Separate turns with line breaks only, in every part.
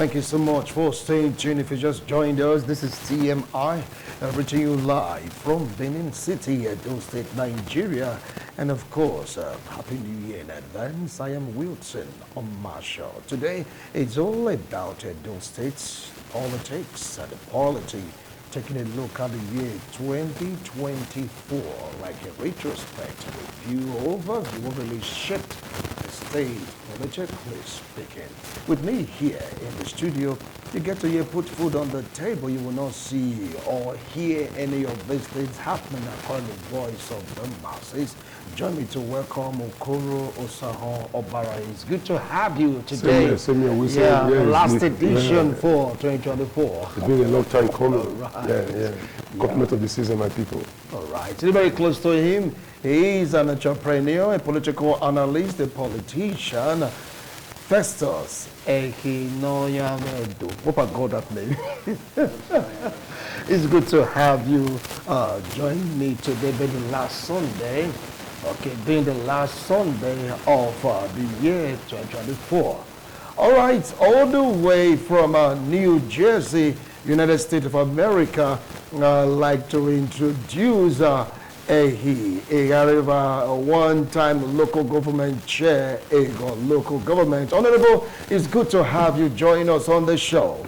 Thank you so much for staying tuned. If you just joined us, this is TMI, reaching you live from Benin City, Edo State, Nigeria. And of course, Happy New Year in advance. I am Wilson Marshall. Today, it's all about Edo State's politics and the polity. Taking a look at the year 2024, like a retrospect, review, overview, what really shaped the state, politically speaking. With me here in the studio, you get to hear put food on the table. You will not see or hear any of these things happening according to the voice of the masses. Join me to welcome Okoro Osaho Obara. It's good to have you today.
Same here.
Yeah, last edition for 2024.
It's been a long time coming.
All right.
Yeah. Compliment of the season, my people.
All right. Very close to him. He is an entrepreneur, a political analyst, a politician. Festus Ehinoyamedo. Hope I got that name. It's good to have you join me today, being the last Sunday. Okay, being the last Sunday of the year 2024. All right, all the way from New Jersey, United States of America, I'd like to introduce a one-time local government chair, local government. Honorable, it's good to have you join us on the show.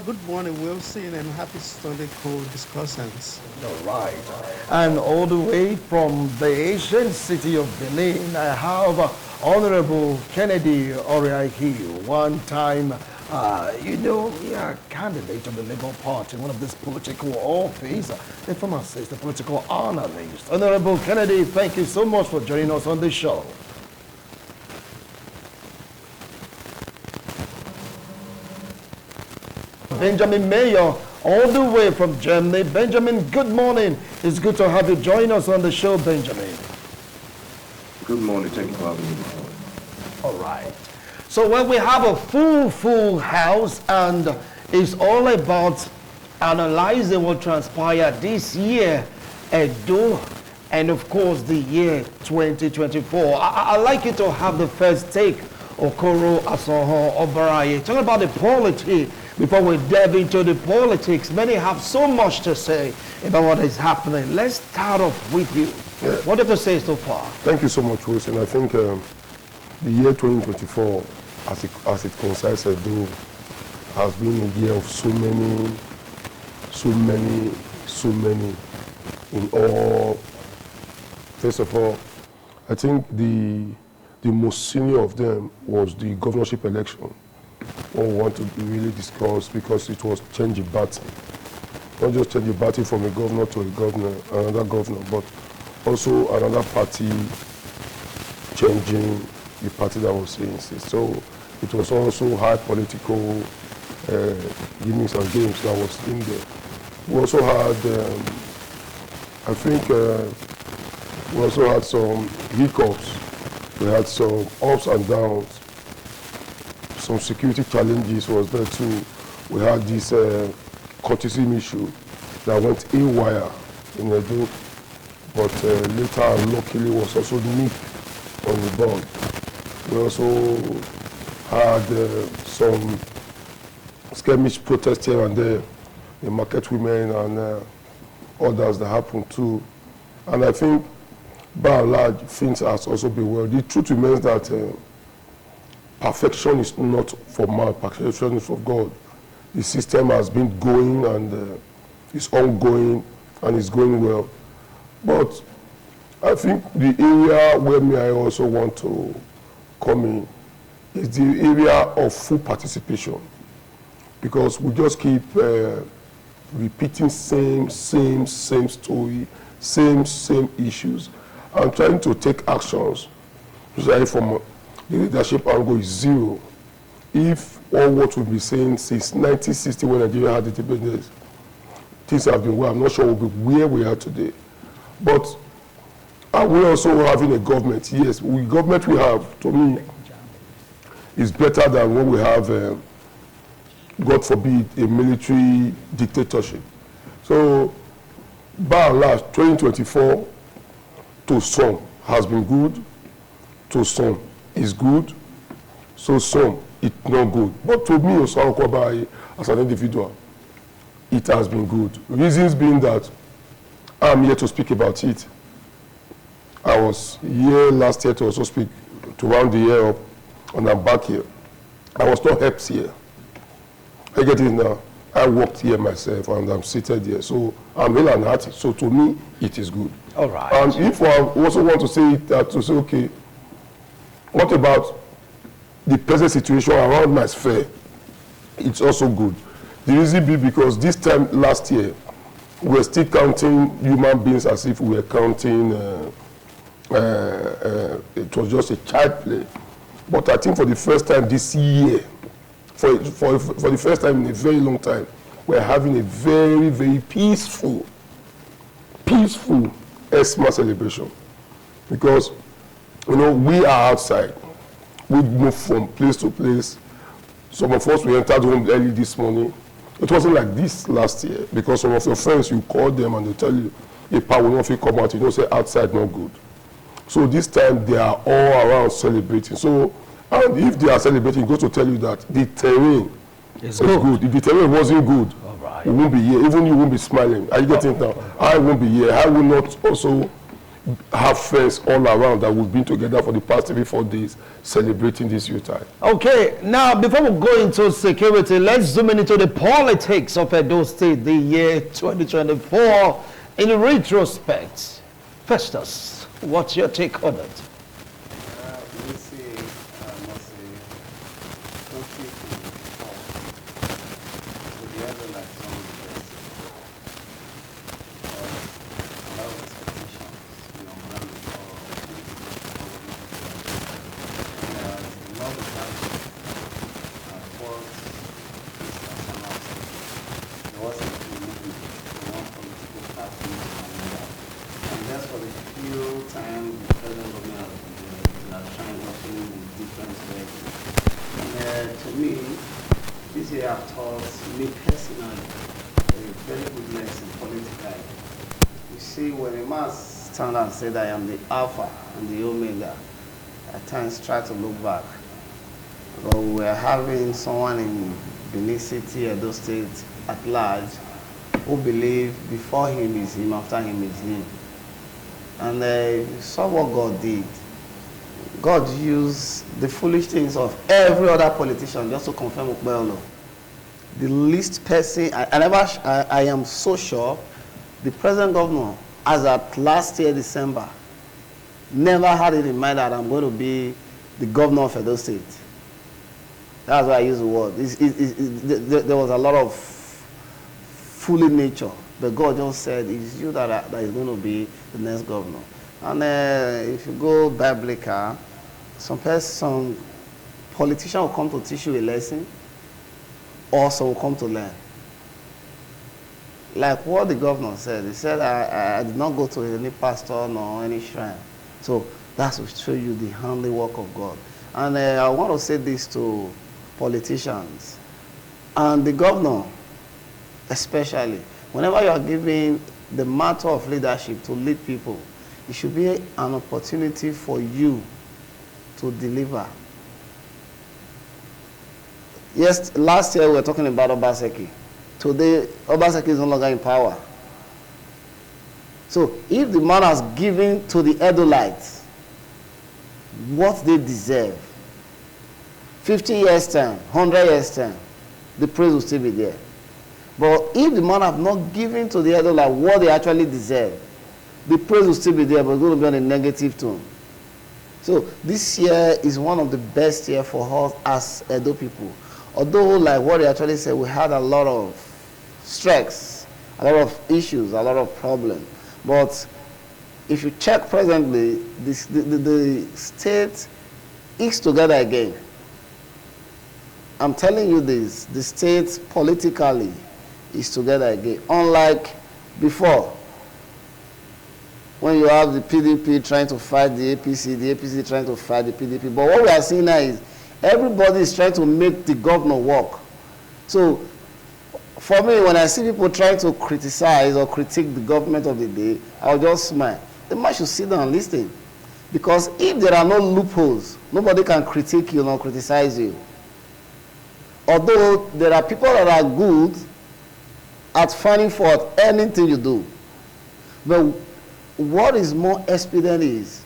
Good morning, Wilson, and happy Sunday co-discussants.
All right. And all the way from the ancient city of Benin, I have Honorable Kennedy Oriahi, one-time candidate of the Labour Party, one of this political office, the pharmacist, the political analyst. Honorable Kennedy, thank you so much for joining us on the show. Benjamin Mayer, all the way from Germany. Benjamin, good morning. It's good to have you join us on the show, Benjamin.
Good morning. Thank you for having me.
All right. So when we have a full house, and it's all about analyzing what transpired this year, Edo, and of course the year 2024. I'd like you to have the first take, Okoro Osaho Obara. Talk about the polity before we delve into the politics. Many have so much to say about what is happening. Let's start off with you.
Yeah.
What have you to say so far?
Thank you so much, Wilson. I think the year 2024, as it concerns Edo, has been a year of so many in all. First of all, I think the most senior of them was the governorship election. What we want to really discuss, because it was change of battle. Not just change of battle from a governor to a governor, another governor, but also another party changing the party that was saying. So it was also high political gimmicks and games that was in there. We also had, I think, we also had some hiccups. We had some ups and downs. Some security challenges was there too. We had this courtesy issue that went haywire in Edo, but later, luckily, was also nipped on the bud. We also had some skirmish protests here and there, the market women and others that happened too. And I think, by and large, things has also been well. The truth remains that perfection is not for man, perfection is for God. The system has been going and it's ongoing and it's going well. But I think the area where I also want to come in is the area of full participation, because we just keep repeating same story, same issues, and trying to take actions. From the leadership angle is zero. If all what we've been saying since 1960, when Nigeria had independence, things have been well, I'm not sure we'll be where we are today. But are we also having a government? Yes, the government we have, to me, is better than when we have, God forbid, a military dictatorship. So, by and large, 2024 to some has been good, to some is good, so some it's not good. But to me, Osaro Kwabai, as an individual, it has been good. Reasons being that I'm here to speak about it. I was here last year to also speak, to round the year up, and I'm back here. I was not helped here. I get it now. I worked here myself, and I'm seated here. So I'm real and hearty. So to me, it is good.
All right.
And if I also want to say that, to say, okay, what about the present situation around my sphere? It's also good. The reason be because this time last year, we were still counting human beings as if we were counting, it was just a child play. But I think for the first time this year, for the first time in a very long time, we're having a very, very peaceful Xmas celebration. Because, you know, we are outside. We move from place to place. Some of us, we entered home early this morning. It wasn't like this last year, because some of your friends, you call them and they tell you, a power will not come out, you don't say outside, not good. So this time, they are all around celebrating. So, and if they are celebrating, it goes to tell you that the terrain is good. If the terrain wasn't good, you won't be here. Even you won't be smiling. Are you getting it now? I won't be here. I will not also have friends all around that we've been together for the past 3-4 days celebrating this Yuletide.
Okay, now before we go into security, let's zoom in into the politics of Edo State, the year 2024 in retrospect. Festus, what's your take on it?
And say that I am the Alpha and the Omega, at times try to look back. But we were having someone in Benin City, Edo State at large, who believed before him is him, after him is him. And you saw what God did. God used the foolish things of every other politician just to confirm Ukbelo. The least person, I am so sure, the present governor, as at last year, December, never had it in mind that I'm going to be the governor of Edo State. That's why I use the word. There was a lot of foolish nature. But God just said, it's you that is going to be the next governor. And if you go biblical, some politician will come to teach you a lesson, or some will come to learn. Like what the governor said, he said, I did not go to any pastor nor any shrine. So that will show you the handiwork of God. And I want to say this to politicians and the governor especially. Whenever you are giving the matter of leadership to lead people, it should be an opportunity for you to deliver. Yes, last year we were talking about Obaseki. Today, Obaseki is no longer in power. So, if the man has given to the Edolites what they deserve, 50 years' time, 100 years' time, the praise will still be there. But if the man have not given to the Edolites what they actually deserve, the praise will still be there, but it's going to be on a negative tone. So, this year is one of the best years for us as Edo people. Although, like what they actually said, we had a lot of strikes, a lot of issues, a lot of problems. But if you check presently, the state is together again. I'm telling you this, the state politically is together again. Unlike before, when you have the PDP trying to fight the APC trying to fight the PDP. But what we are seeing now is everybody is trying to make the governor work. So, for me, when I see people trying to criticize or critique the government of the day, I'll just smile. The man should sit down and listen. Because if there are no loopholes, nobody can critique you nor criticize you. although there are people that are good at finding fault anything you do, but what is more expedient is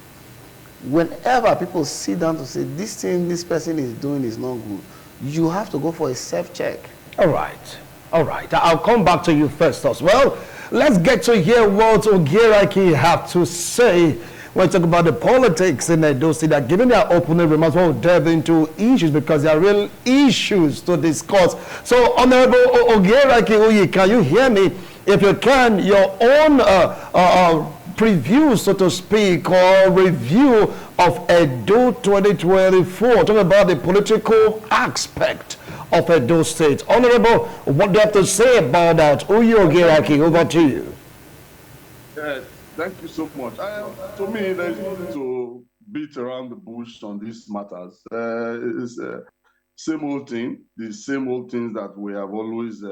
whenever people sit down to say this thing this person is doing is not good, you have to go for a self-check.
All right. All right. I'll come back to you first as well. Let's get to hear what Ogieraki have to say when we talk about the politics in Edo State. They're giving their opening remarks. We'll delve into issues because there are real issues to discuss. So, Honorable Ogieraki Oye, can you hear me? If you can, your own preview, so to speak, or review of Edo 2024, talking about the political aspect of Edo State. Honorable, what do you have to say about that? Oye Ogieraki, over to you.
Thank you so much. To me, there's nothing to beat around the bush on these matters. It's same old thing, the same old things that we have always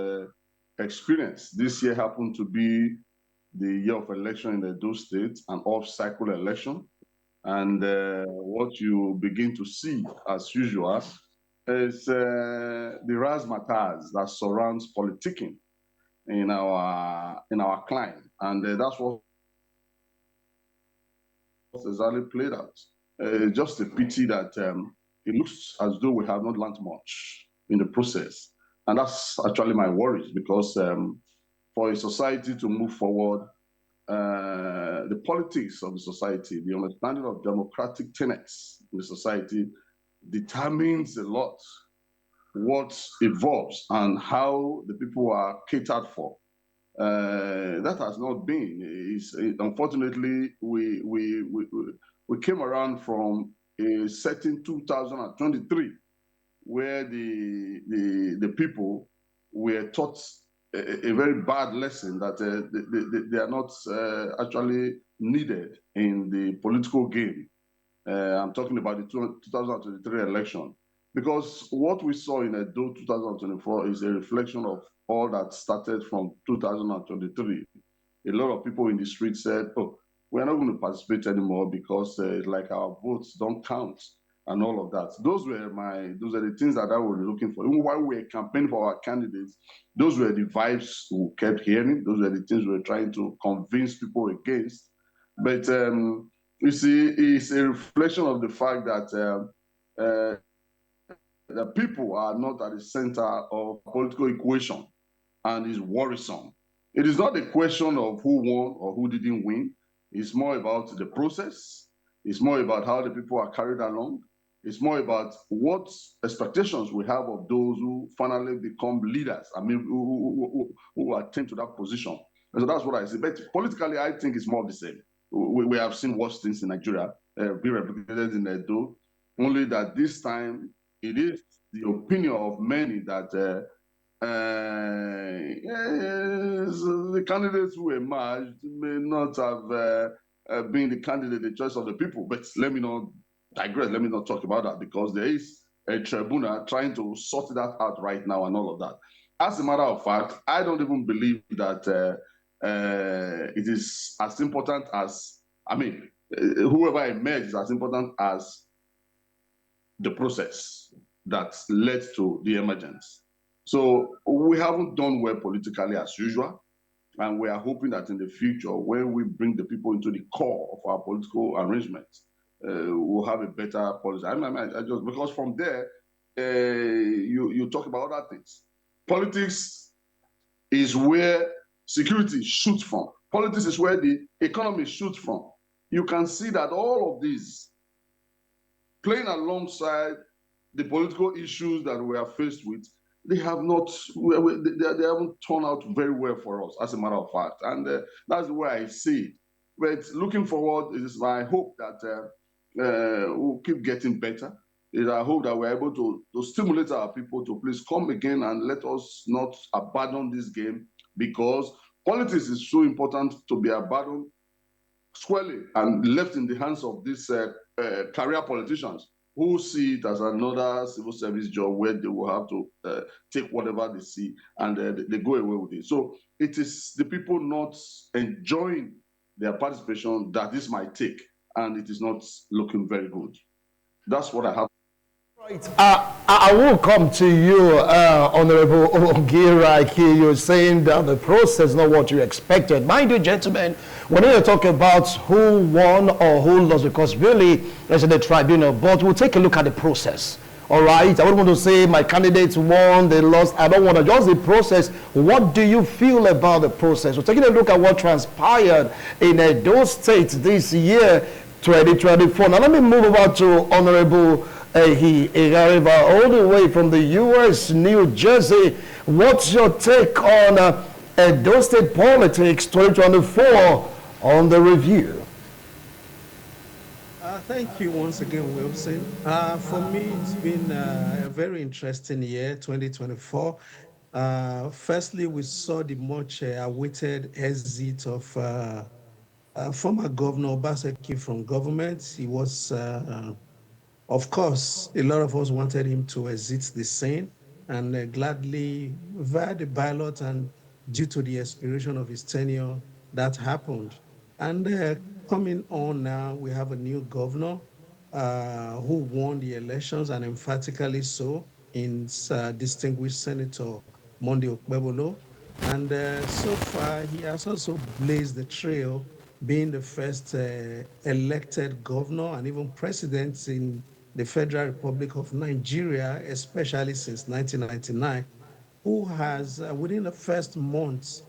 experienced. This year happened to be the year of election in Edo State, an off-cycle election. And what you begin to see, as usual, is the razzmatazz that surrounds politicking in our climate. And that's what exactly played out. Just a pity that it looks as though we have not learned much in the process. And that's actually my worries, because for a society to move forward, the politics of the society, the understanding of democratic tenets in the society determines a lot what evolves and how the people are catered for. That has not been. Unfortunately, we came around from a certain 2023 where the people were taught a very bad lesson that they are not actually needed in the political game. I'm talking about the 2023 election. Because what we saw in Edo 2024 is a reflection of all that started from 2023. A lot of people in the street said, oh, we're not going to participate anymore because like our votes don't count and all of that. Those are the things that I was looking for. Even while we were campaigning for our candidates, those were the vibes we kept hearing. Those were the things we were trying to convince people against. But you see, it's a reflection of the fact that the people are not at the center of political equation, and is worrisome. It is not a question of who won or who didn't win. It's more about the process. It's more about how the people are carried along. It's more about what expectations we have of those who finally become leaders. I mean, who attain to that position. And so that's what I say. But politically, I think it's more of the same. We have seen worse things in Nigeria be replicated in Edo, only that this time it is the opinion of many that the candidates who emerged may not have been the candidate, the choice of the people. But let me not digress. Let me not talk about that, because there is a tribunal trying to sort that out right now and all of that. As a matter of fact, I don't even believe that it is as important as, I mean, whoever emerged is as important as the process that led to the emergence. So we haven't done well politically as usual, and we are hoping that in the future, when we bring the people into the core of our political arrangements, we'll have a better policy. I just, because from there, you talk about other things. Politics is where security shoots from. Politics is where the economy shoots from. You can see that all of these playing alongside the political issues that we are faced with, they have not, they haven't turned out very well for us, as a matter of fact. And that's the way I see it. But looking forward, it is my hope that we'll keep getting better. It is our hope that we're able to stimulate our people to please come again and let us not abandon this game, because politics is so important to be abandoned squarely and left in the hands of these career politicians who see it as another civil service job where they will have to take whatever they see and they go away with it. So it is the people not enjoying their participation that this might take, and it is not looking very good. That's what I have.
Right. I will come to you, Honorable Ogira. You're saying that the process is not what you expected. Mind you, gentlemen, we need to talk about who won or who lost, because really, there's the tribunal. But we'll take a look at the process. All right. I don't want to say my candidates won, they lost. I don't want to. Just the process. What do you feel about the process? We're taking a look at what transpired in Edo State this year, 2024. Now, let me move over to Honorable Igariba, all the way from the U.S., New Jersey. What's your take on Edo State politics 2024 on the review?
Thank you once again, Wilson. For me, it's been a very interesting year, 2024. Firstly, we saw the much awaited exit of former Governor Obaseki from government. He was of course, a lot of us wanted him to exit the scene, and gladly, via the ballot and due to the expiration of his tenure, that happened. And coming on now, we have a new governor who won the elections, and emphatically so, in distinguished Senator Monday Okpebolo. And so far, he has also blazed the trail, being the first elected governor and even president in the Federal Republic of Nigeria, especially since 1999, who has, within the first months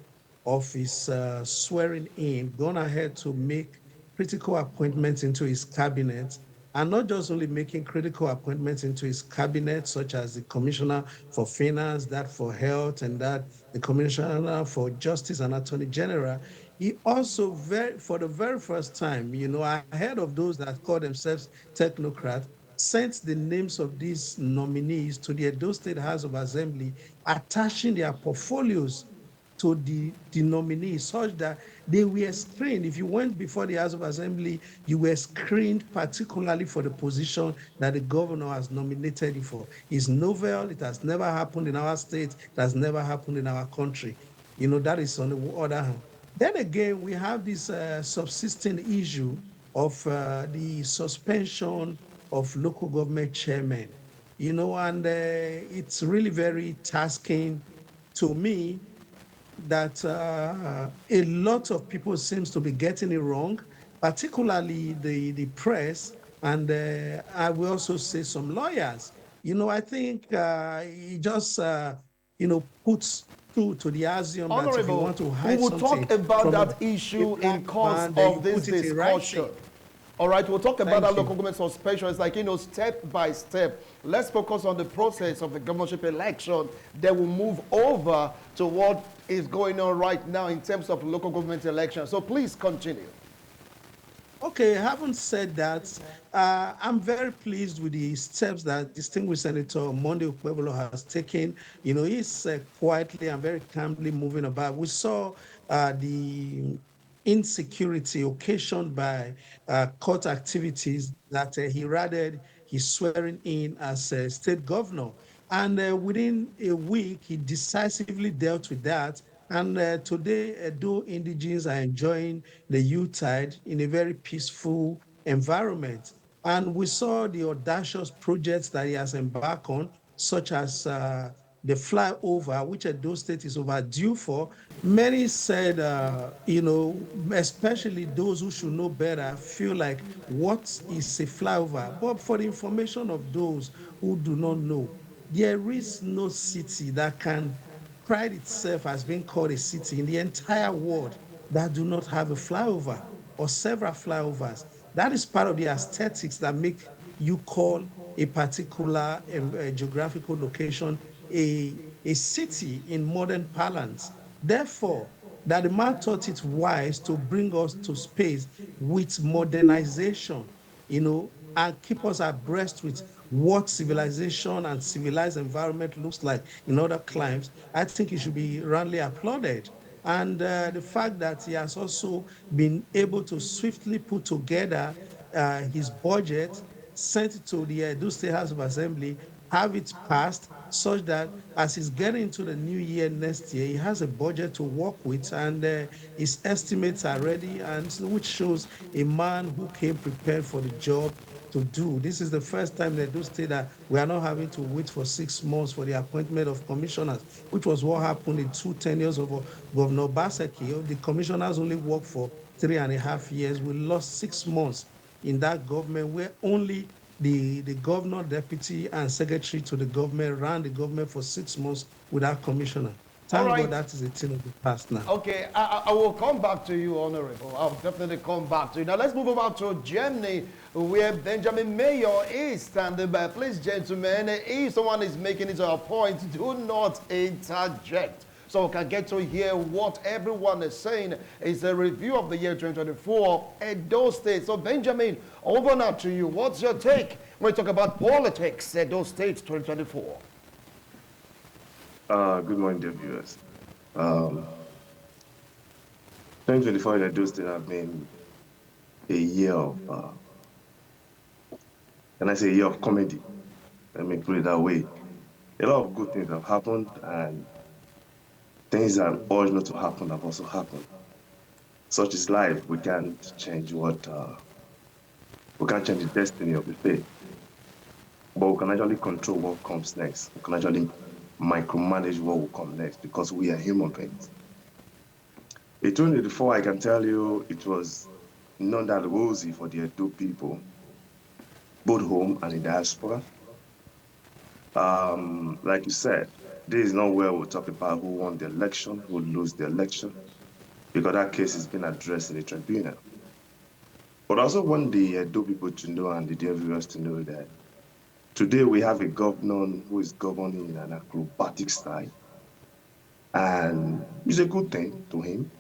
of his swearing in, gone ahead to make critical appointments into his cabinet, and not just only making critical appointments into his cabinet, such as the Commissioner for Finance, that for Health, and that the Commissioner for Justice and Attorney General. He also, for the very first time, ahead of those that call themselves technocrats, sent the names of these nominees to the Edo State House of Assembly, attaching their portfolios to the nominees, such that they were screened. If you went before the House of Assembly, you were screened particularly for the position that the governor has nominated you for. It's novel. It has never happened in our state. It has never happened in our country. That is on the other hand. Then again, we have this subsisting issue of the suspension of local government chairmen, and it's really very tasking to me that a lot of people seems to be getting it wrong, particularly the press, and I will also say some lawyers. I think it just, puts to the axiom that if you want to hide
we will
something
talk about
from
that issue in course
man, then
of this
you put it in writing.
discussion. All right, we'll talk about
Thank
that
you.
local government suspension. It's like, step by step. Let's focus on the process of the governorship election. Then we'll move over to what is going on right now in terms of local government election. So please continue.
Okay, having said that, I'm very pleased with the steps that distinguished Senator Monday Okpebolo has taken. He's quietly and very calmly moving about. We saw the insecurity occasioned by court activities that he ratted his swearing in as state governor. And within a week, he decisively dealt with that. And today, Edo indigenes are enjoying the Yuletide in a very peaceful environment. And we saw the audacious projects that he has embarked on, such as the flyover, which Edo State is overdue for. Many said, especially those who should know better, feel like, what is a flyover? But for the information of those who do not know, there is no city that can pride itself as being called a city in the entire world that do not have a flyover or several flyovers. That is part of the aesthetics that make you call a particular geographical location a city in modern parlance. Therefore, that the man thought it wise to bring us to space with modernization, and keep us abreast with what civilization and civilized environment looks like in other climes. I think it should be roundly applauded. And the fact that he has also been able to swiftly put together his budget, sent it to the Edo State House of Assembly, have it passed, such that as he's getting into the new year next year, he has a budget to work with, and his estimates are ready, and which shows a man who came prepared for the job to do. This is the first time they do state that we are not having to wait for 6 months for the appointment of commissioners, which was what happened in 2 tenures of Governor Obaseki. The commissioners only worked for 3.5 years. We lost 6 months in that government where only the governor, deputy, and secretary to the government ran the government for 6 months without commissioner.
All
Thank
right.
God that is a thing of the past now.
Okay, I will come back to you, Honorable. I'll definitely come back to you. Now, let's move over to Germany, where Benjamin Mayor is standing by. Please, gentlemen, if someone is making it a point, do not interject. So we can get to hear what everyone is saying. It's a review of the year 2024 Edo State. So, Benjamin, over now to you. What's your take when we talk about politics, Edo State 2024?
Good morning, dear viewers. 2024 in Edo State have been a year of, can I say, a year of comedy? Let me put it that way. A lot of good things have happened, and things that ought not to happen have also happened. Such is life. We can't change we can't change the destiny of the state, but we can actually control what comes next. We can actually micromanage what will come next because we are human beings. In 2024, I can tell you it was not that rosy for the Edo people, both home and in diaspora. Like you said, this is not where we'll talk about who won the election, who lose the election, because that case has been addressed in the tribunal. But I also want the Edo people to know and the dear viewers to know that today we have a governor who is governing in an acrobatic style, and it's a good thing to him.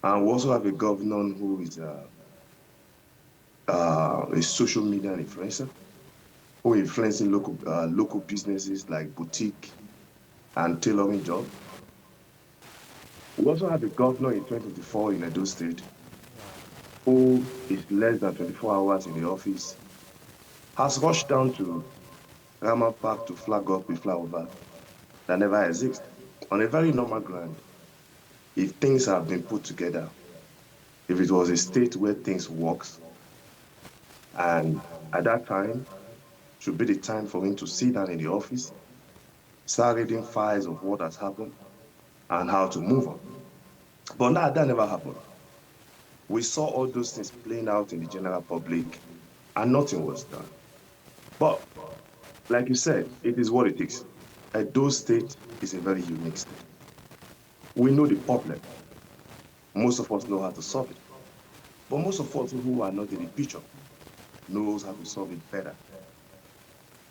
And we also have a governor who is a social media influencer, who influencing local businesses like boutique and tailoring job. We also have a governor in 2024 in Edo State who is less than 24 hours in the office, has rushed down to Rama Park to flag up a flyover that never exists. On a very normal ground, if things have been put together, if it was a state where things works, and at that time should be the time for him to sit down in the office, start reading files of what has happened and how to move on. But that never happened. We saw all those things playing out in the general public and nothing was done. But like you said, it is what it is. Edo State is a very unique state. We know the problem. Most of us know how to solve it. But most of us who are not in the picture knows how to solve it better.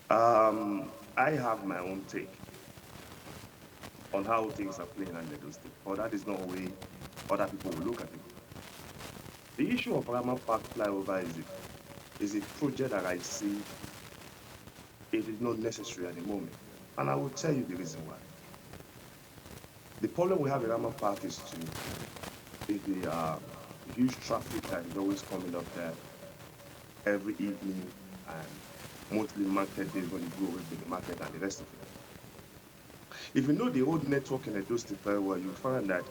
I have my own take on how things are playing in Edo State, but that is not the way other people will look at it. The issue of Rama Park flyover is a project that I see it is not necessary at the moment. And I will tell you the reason why. The problem we have in Rama Park is the huge traffic that is always coming up there every evening and mostly market days when you go away to the market and the rest of it. If you know the old network in Edo State very well, you'll find that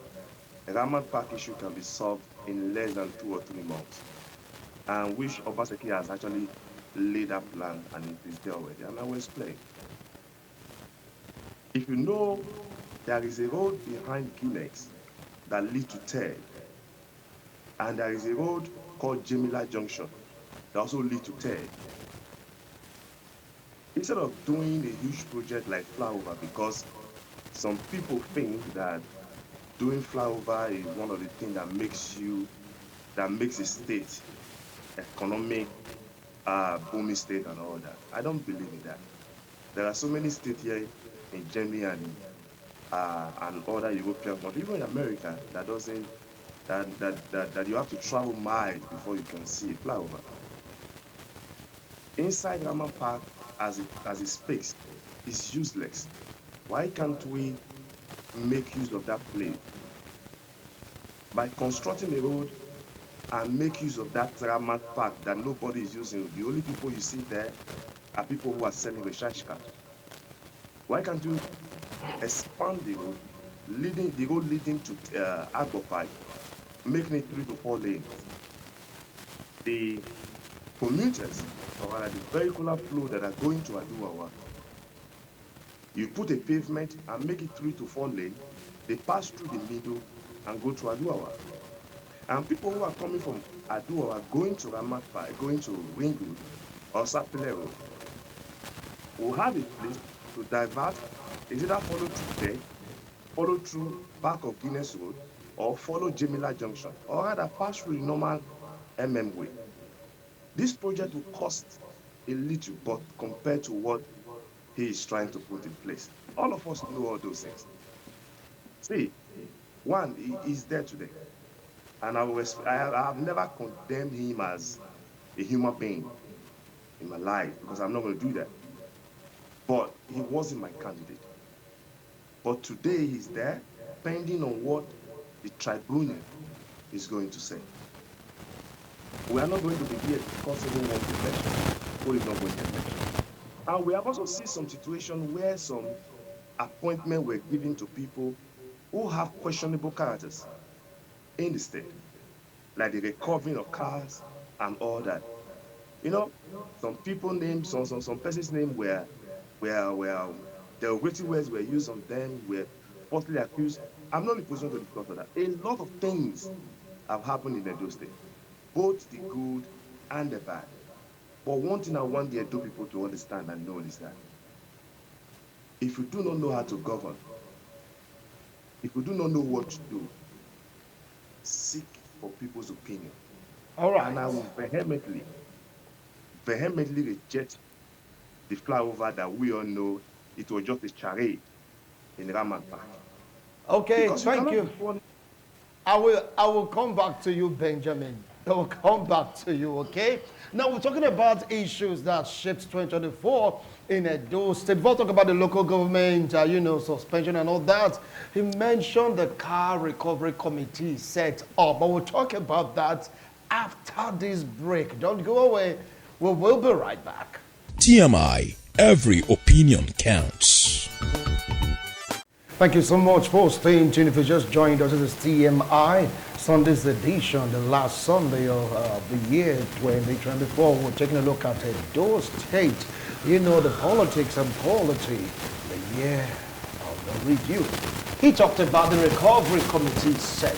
a Rama Park issue can be solved in less than 2 or 3 months, and which Obaseki has actually laid a plan and it is there already, and I will explain. If you know there is a road behind Guinness that leads to TED, and there is a road called Jamila Junction that also leads to TED. Instead of doing a huge project like flyover, because some people think that doing flyover is one of the things that makes a state economic booming state and all that. I don't believe in that. There are so many states here in Germany and other European countries, even in America, that doesn't that you have to travel miles before you can see a flyover. Inside Rama Park, as a space, is useless. Why can't we make use of that place by constructing a road and make use of that Rama Park that nobody is using? The only people you see there are people who are selling recharge cards. Why can't you expand the road leading to Agbo Park, making it 3 to 4 lanes? The commuters, or rather the vehicular flow that are going to Aduwawa, you put a pavement and make it 3 to 4 lane, they pass through the middle and go to Aduwawa. And people who are coming from Aduwawa going to Ramapa, going to Ring Road or Sapele Road, will have a place to divert, is either follow through there, follow through back of Guinness Road, or follow Jamila Junction, or rather pass through the normal way. This project will cost a little, but compared to what he is trying to put in place, all of us know all those things. See, one, he is there today, and I have never condemned him as a human being in my life, because I'm not going to do that. But he wasn't my candidate. But today he's there, depending on what the tribunal is going to say. We are not going to be here because who wants the election, who is not going to election. And we have also seen some situation where some appointments were given to people who have questionable characters in the state, like the recovering of cars and all that. You know, some people named, some persons' name were derogatory words were used on them, were falsely accused. I'm not in a position to discuss that. A lot of things have happened in Edo State, both the good and the bad. But one thing I want the Edo people to understand and know is that if you do not know how to govern, if you do not know what to do, seek for people's opinion.
All right.
And I will vehemently reject the flyover that we all know it was just a charade in Raman Park.
Okay,
Because
thank you. I will come back to you, Benjamin. I will come back to you, okay? Now we're talking about issues that shaped 2024 in Edo State. Before we talk about the local government, suspension and all that, he mentioned the car recovery committee set up. But we'll talk about that after this break. Don't go away. We will be right back.
TMI, every opinion counts.
Thank you so much for staying tuned. If you just joined us, this is TMI Sunday's edition, the last Sunday of the year 2024. We're taking a look at Edo State. The politics and polity, the year of the review. He talked about the recovery committee set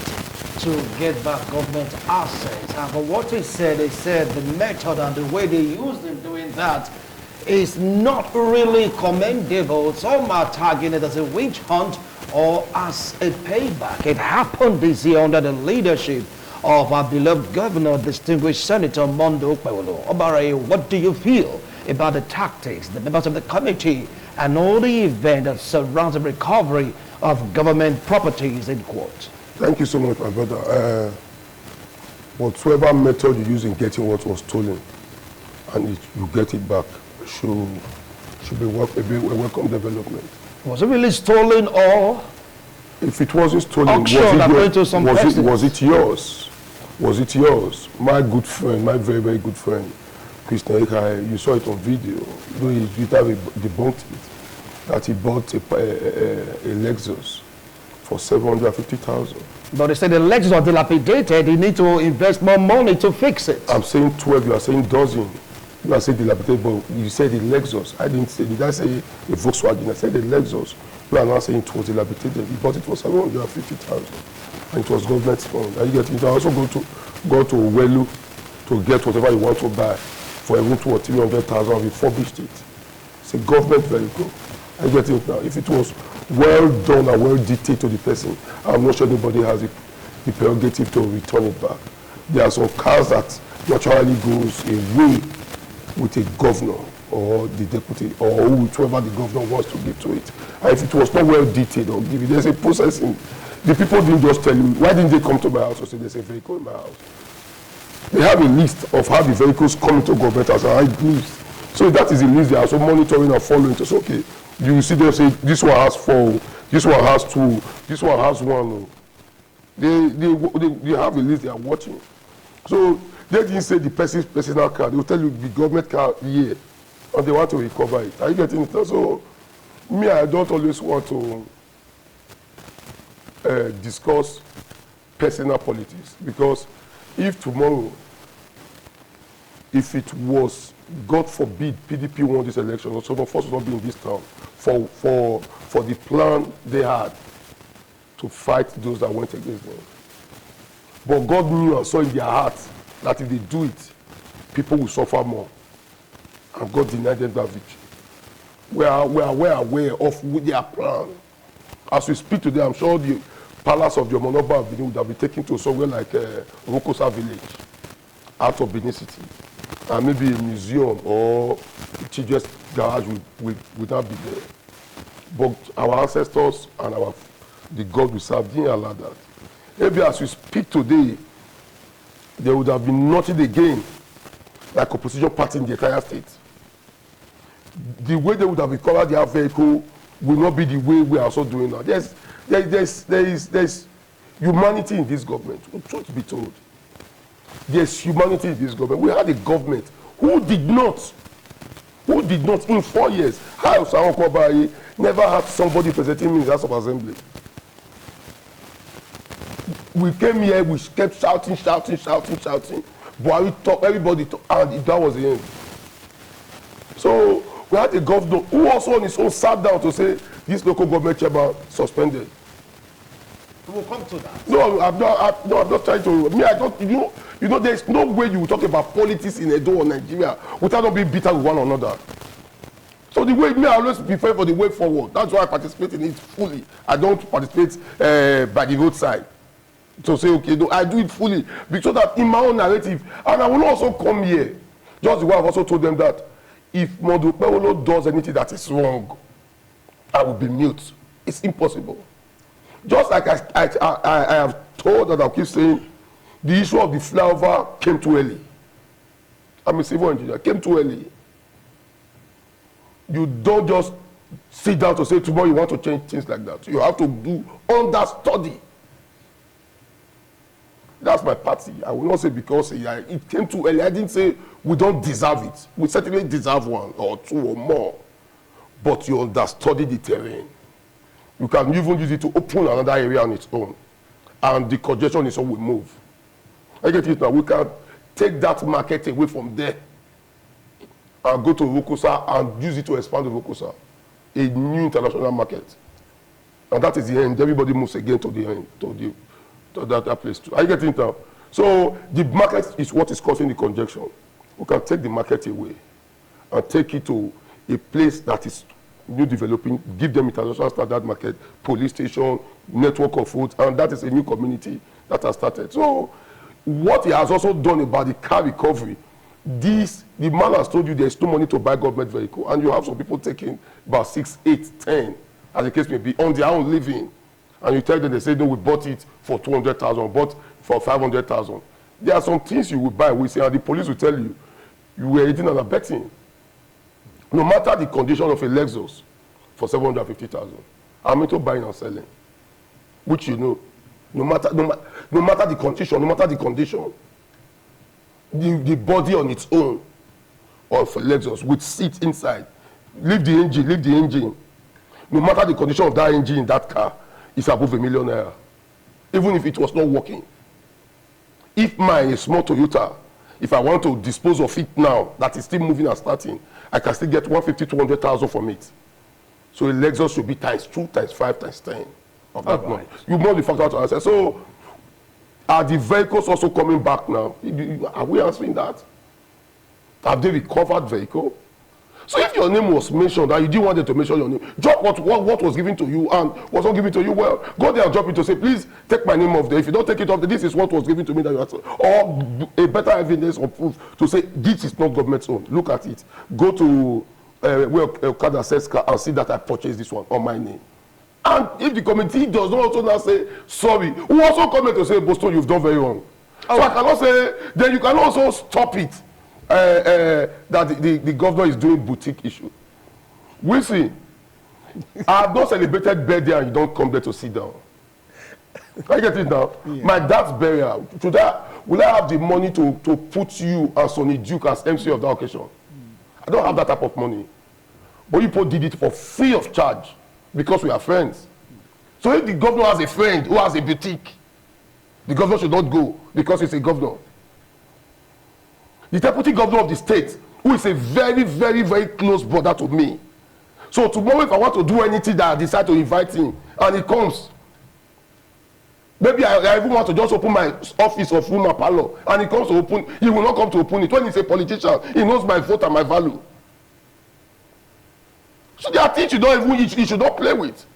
to get back government assets. And for what he said the method and the way they used in doing that is not really commendable. Some are tagging it as a witch hunt or as a payback. It happened this year under the leadership of our beloved governor, distinguished Senator Mondo Okpewolo. Obare, what do you feel about the tactics, the members of the committee, and all the event that surrounds the recovery of government properties in court?
Thank you so much, my brother. Whatsoever method you use in getting what was stolen, and you get it back, should be a welcome development.
Was it really stolen, or
if it wasn't stolen, was it yours? Was it yours? My good friend, my very, very good friend, Christian Ekai, you saw it on video, though he debunked it, that he bought a Lexus for 750,000.
But they said the Lexus was dilapidated, you need to invest more money to fix it.
I'm saying 12, you are saying dozen. You are saying dilapidated, but you said the Lexus. I didn't say, did I say a Volkswagen? I said the Lexus. You are now saying it was dilapidated. He bought it for 750,000. And it was government's fund. And you can also go to Welu to get whatever you want to buy for even 200,000 or 300,000 and refurbished it. It's a government vehicle. I get it now. If it was well done and well detailed to the person, I'm not sure anybody has the prerogative to return it back. There are some cars that naturally goes away with a governor or the deputy or whoever the governor wants to give to it. And if it was not well detailed or given, there's a processing. The people didn't just tell you, why didn't they come to my house or say there's a vehicle in my house? They have a list of how the vehicles come into government as a list. So that is a list they are also monitoring and following to say, okay, you see them say, this one has 4, this one has 2, this one has 1. They have a list they are watching. So they didn't say the person's personal car. They will tell you the government car here, and they want to recover it. Are you getting it? So me, I don't always want to discuss personal politics, because if tomorrow if it was, God forbid, PDP won this election, so of course would not be in this town for the plan they had to fight those that went against them. But God knew and saw in their hearts that if they do it, people will suffer more. And God denied them that victory. We are aware of their plan. As we speak today, I'm sure the palace of the Omonoba would have been taken to somewhere like Rokosa village, out of Benin City. And maybe a museum or a children's garage would not be there. But our ancestors and the God we serve didn't allow that. Maybe as we speak today, there would have been nothing again like opposition party in the entire state. The way they would have recovered their vehicle will not be the way we are also doing now. There's humanity in this government, truth be told. There's humanity in this government. We had a government who did not in 4 years, never had somebody presenting me in the House of Assembly. We came here, we kept shouting. Buhari talk, everybody talk, and that was the end. So we had a governor who also on his own sat down to say this local government chairman suspended.
We will come to that.
No, I'm not trying to. I don't. You know, there's no way you will talk about politics in Edo or Nigeria without not being bitter with one another. So the way I always prefer for the way forward. That's why I participate in it fully. I don't participate by the roadside. To say, okay, no, I do it fully because that in my own narrative, and I will also come here, just the way I've also told them that if Modupewolo does anything that is wrong, I will be mute. It's impossible. Just like I have told that I'll keep saying, the issue of the flyover came too early. I'm a civil engineer, came too early. You don't just sit down to say tomorrow you want to change things like that. You have to do understudy. That's my party. I will not say because it came too early. I didn't say we don't deserve it. We certainly deserve one or two or more. But you understudy the terrain. You can even use it to open another area on its own. And the congestion is all we move. I get it now. We can take that market away from there and go to Rokosa and use it to expand the Rokosa. A new international market. And that is the end. Everybody moves again to the end, to that place too. Are you getting it now? So the market is what is causing the congestion. We can take the market away and take it to a place that is new developing, give them international standard market, police station, network of roads, and that is a new community that has started. So what he has also done about the car recovery, the man has told you there's no money to buy government vehicle, and you have some people taking about 6, 8, 10, as the case may be, on their own living. And you tell them, they say, no, we bought it for 200,000, bought for 500,000. There are some things you will buy, we say, and the police will tell you, you were eating and abetting. No matter the condition of a Lexus for 750,000, I'm into buying and selling, which you know, no matter the condition, the body on its own, or for Lexus with seats inside, leave the engine. No matter the condition of that engine in that car, it's above £1 million, even if it was not working. If my small Toyota, if I want to dispose of it now, that is still moving and starting, I can still get 150, 200,000 from it. So a Lexus should be times 2, times 5, times 10 of that money. You know the factor to answer. So are the vehicles also coming back now? Are we answering that? Have they recovered vehicle? So if your name was mentioned and you didn't want them to mention your name, drop what was given to you and was not given to you, well, go there and drop it to say, please take my name off there. If you don't take it off there, this is what was given to me that you asked. Or a better evidence or proof to say, this is not government's own. Look at it. Go to where Okada says car and see that I purchased this one on my name. And if the committee does not also now say, sorry, who also come to say, Boston, you've done very wrong. So I cannot say, then you can also stop it. That the governor is doing boutique issue. We see. I have not celebrated birthday and you don't come there to sit down. I get it now. Yeah. My dad's burial. Today, will I have the money to put you and Sonny Duke as MC of that occasion? I don't have that type of money. But you people did it for free of charge because we are friends. So if the governor has a friend who has a boutique, the governor should not go because he's a governor. the deputy governor of the state, who is a very, very, very close brother to me. So tomorrow, if I want to do anything, that I decide to invite him, and he comes, maybe I even want to just open my office of room and parlor, and he comes to open, he will not come to open it. When he's a politician, he knows my vote and my value. So there are things you should not play with.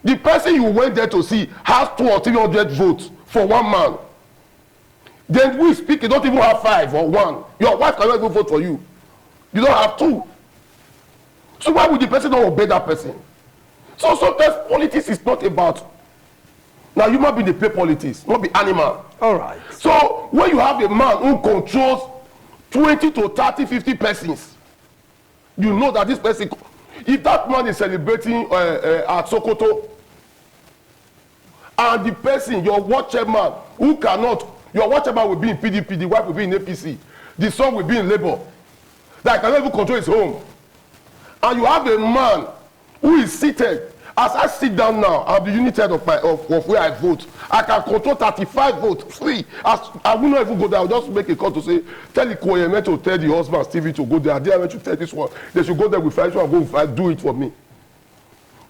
The person you went there to see has 200 or 300 votes for one man. Then we speak, you don't even have 5 or 1. Your wife cannot even vote for you. You don't have 2. So why would the person not obey that person? So sometimes politics is not about, now human being, they play politics, not be animal.
All right.
So when you have a man who controls 20 to 30, 50 persons, you know that this person, if that man is celebrating at Sokoto, and the person, your watchman, who cannot, your watchman will be in PDP, the wife will be in APC, the son will be in Labour, that cannot even control his home. And you have a man who is seated. As I sit down now, I'm the unit head of where I vote. I can control 35 votes free. I will not even go there. I'll just make a call to say, tell the Koyeme to tell the husband Stevie to go there. They are meant to tell this one. They should go there with financial and go do it for me.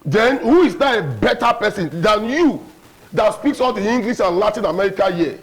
Then who is that a better person than you that speaks all the English and Latin America here?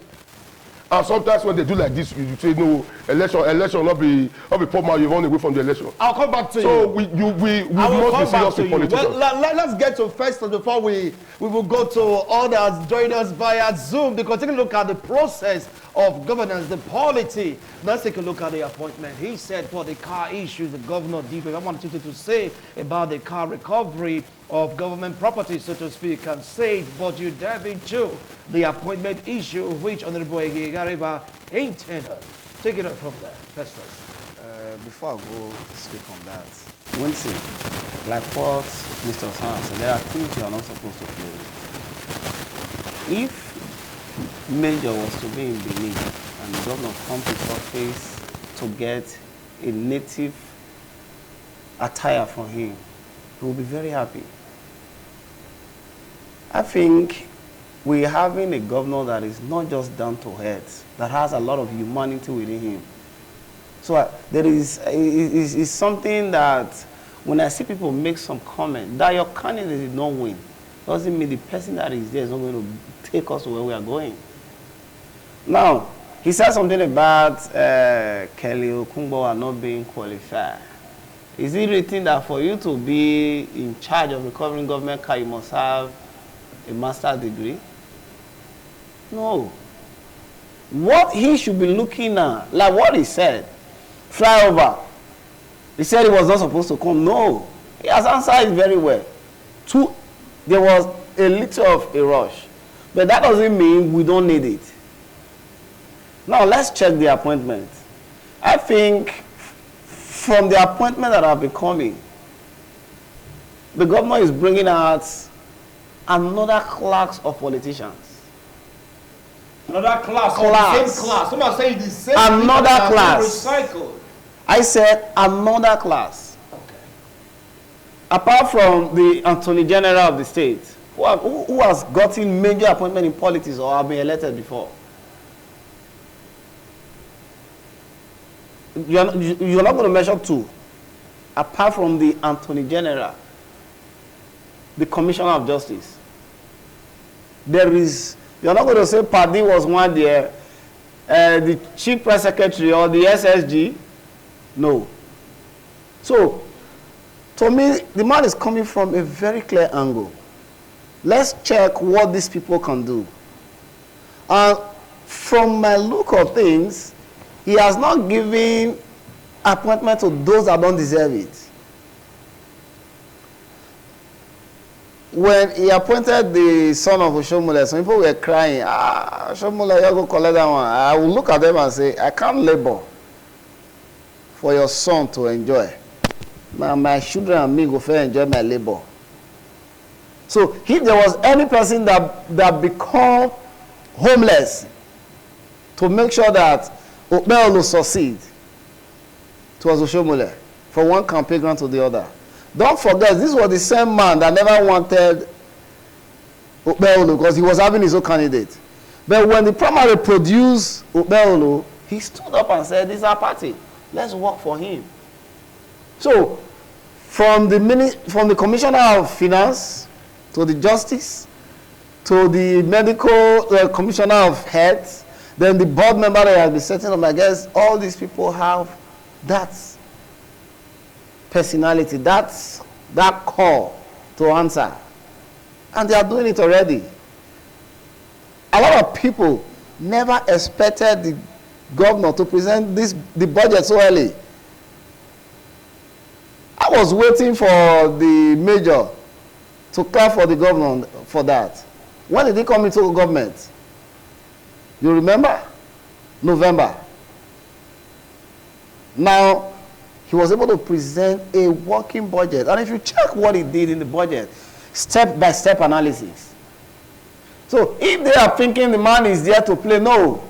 And sometimes when they do like this, you say no, election not be poor man, you run away from the election.
I'll come back to you.
So we must be serious with politics.
Well, let's get to first before we will go to others join us via Zoom. Because take a look at the process of governance, the polity. Let's take a look at the appointment. He said for the car issues, the governor did. I wanted to say about the car recovery of government property, so to speak, and say, but you dive into the appointment issue, which Honorable Egariba intended. Take it up from there. First.
Before I go speak on that, one thing, like what Mr. Hassan said, there are things you are not supposed to play with. If Major was to be in Benin and the governor comes to his office to get a native attire for him, he will be very happy. I think we're having a governor that is not just down to earth, that has a lot of humanity within him. So there is something that when I see people make some comment that your candidate did not win, doesn't mean the person that is there is not going to take us to where we are going. Now, he said something about Kelly Okunbo not being qualified. Is it written that for you to be in charge of recovering government car, you must have a master's degree? No. What he should be looking at, like what he said, flyover. He said he was not supposed to come. No. He has answered it very well. There was a little of a rush. But that doesn't mean we don't need it. Now, let's check the appointment. I think from the appointment that have been coming, the governor is bringing out another class of politicians.
Another class.
Class.
The same class. Someone say the same.
Another class.
Recycled.
I said another class.
Okay.
Apart from the Attorney General of the state, who has gotten major appointment in politics or have been elected before. You're not going to measure 2. Apart from the Attorney General, the Commissioner of Justice. You're not going to say Paddy was one there, the Chief Press Secretary or the SSG. No. So, to me, the man is coming from a very clear angle. Let's check what these people can do. And from my look of things, he has not given appointment to those that don't deserve it. When he appointed the son of Oshomole, some people were crying, Oshomole, you go collect that one. I will look at them and say, I can't labor for your son to enjoy. My children and me go fair enjoy my labor. So if there was any person that become homeless to make sure that Okpeo will succeed, it was Oshomole, from one campaign ground to the other. Don't forget, this was the same man that never wanted Okpeo because he was having his own candidate. But when the primary produced Okpeo, He stood up and said, this is our party. Let's work for him. So, from the Commissioner of Finance to the Justice to the Medical Commissioner of Health, then the board member that has been setting up, I guess, all these people have that personality, that call to answer. And they are doing it already. A lot of people never expected the governor to present the budget so early. I was waiting for the major to clap for the governor for that. When did he come into government? You remember? November. Now, he was able to present a working budget. And if you check what he did in the budget, step-by-step analysis. So, if they are thinking the man is there to play, no.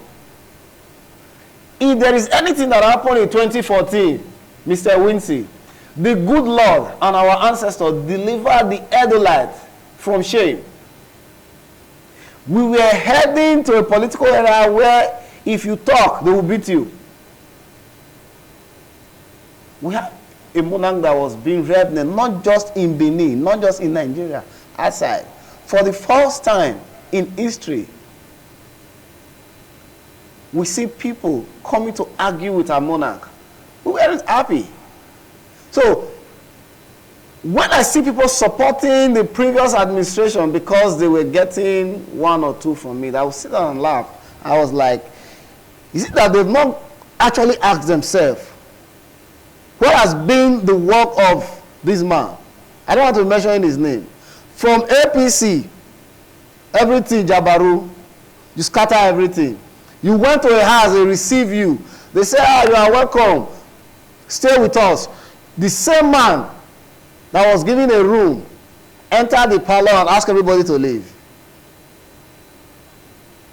If there is anything that happened in 2014, Mr. Wincy, the good Lord and our ancestors delivered the Edolites from shame. We were heading to a political era where if you talk, they will beat you. We have a monarch that was being revered, not just in Benin, not just in Nigeria, outside. For the first time in history, we see people coming to argue with our monarch. We weren't happy. So, when I see people supporting the previous administration because they were getting 1 or 2 from me, I would sit down and laugh. I was like, is it that they've not actually asked themselves, what has been the work of this man? I don't want to mention his name. From APC, everything, Jabaru, you scatter everything. You went to a house, they receive you. They say, you are welcome. Stay with us. The same man that was given a room entered the parlor and asked everybody to leave.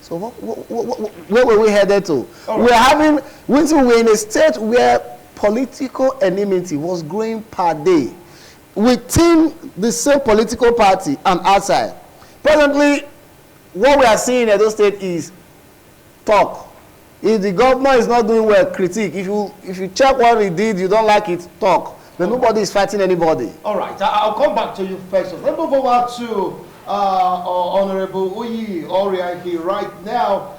So where were we headed to? We're in a state where political enmity was growing per day within the same political party and outside. Presently, what we are seeing in Edo State is talk. If the governor is not doing well, critique. If you check what he did, you don't like it, talk. But nobody is fighting anybody.
All right, I'll come back to you first. Let's move over to Honorable Uyi Oriaki right now,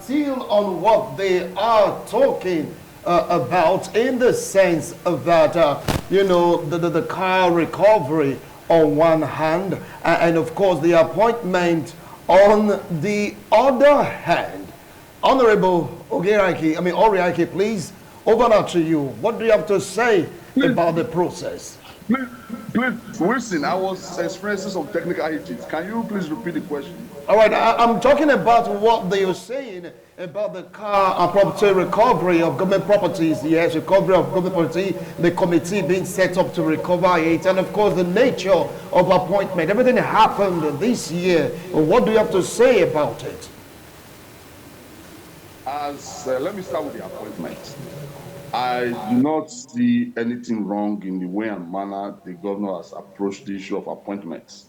still on what they are talking about, in the sense of that, the car recovery on one hand, and of course the appointment on the other hand. Honorable Oriaki, please, over now to you. What do you have to say about the process?
Please, Wilson, I was experiencing some technical issues. Can you please repeat the question?
All right, I'm talking about what they are saying about the car and property recovery of government properties. Yes, recovery of government property, the committee being set up to recover it, and of course the nature of appointment. Everything happened this year. What do you have to say about it?
Let me start with the appointment. I do not see anything wrong in the way and manner the governor has approached the issue of appointments.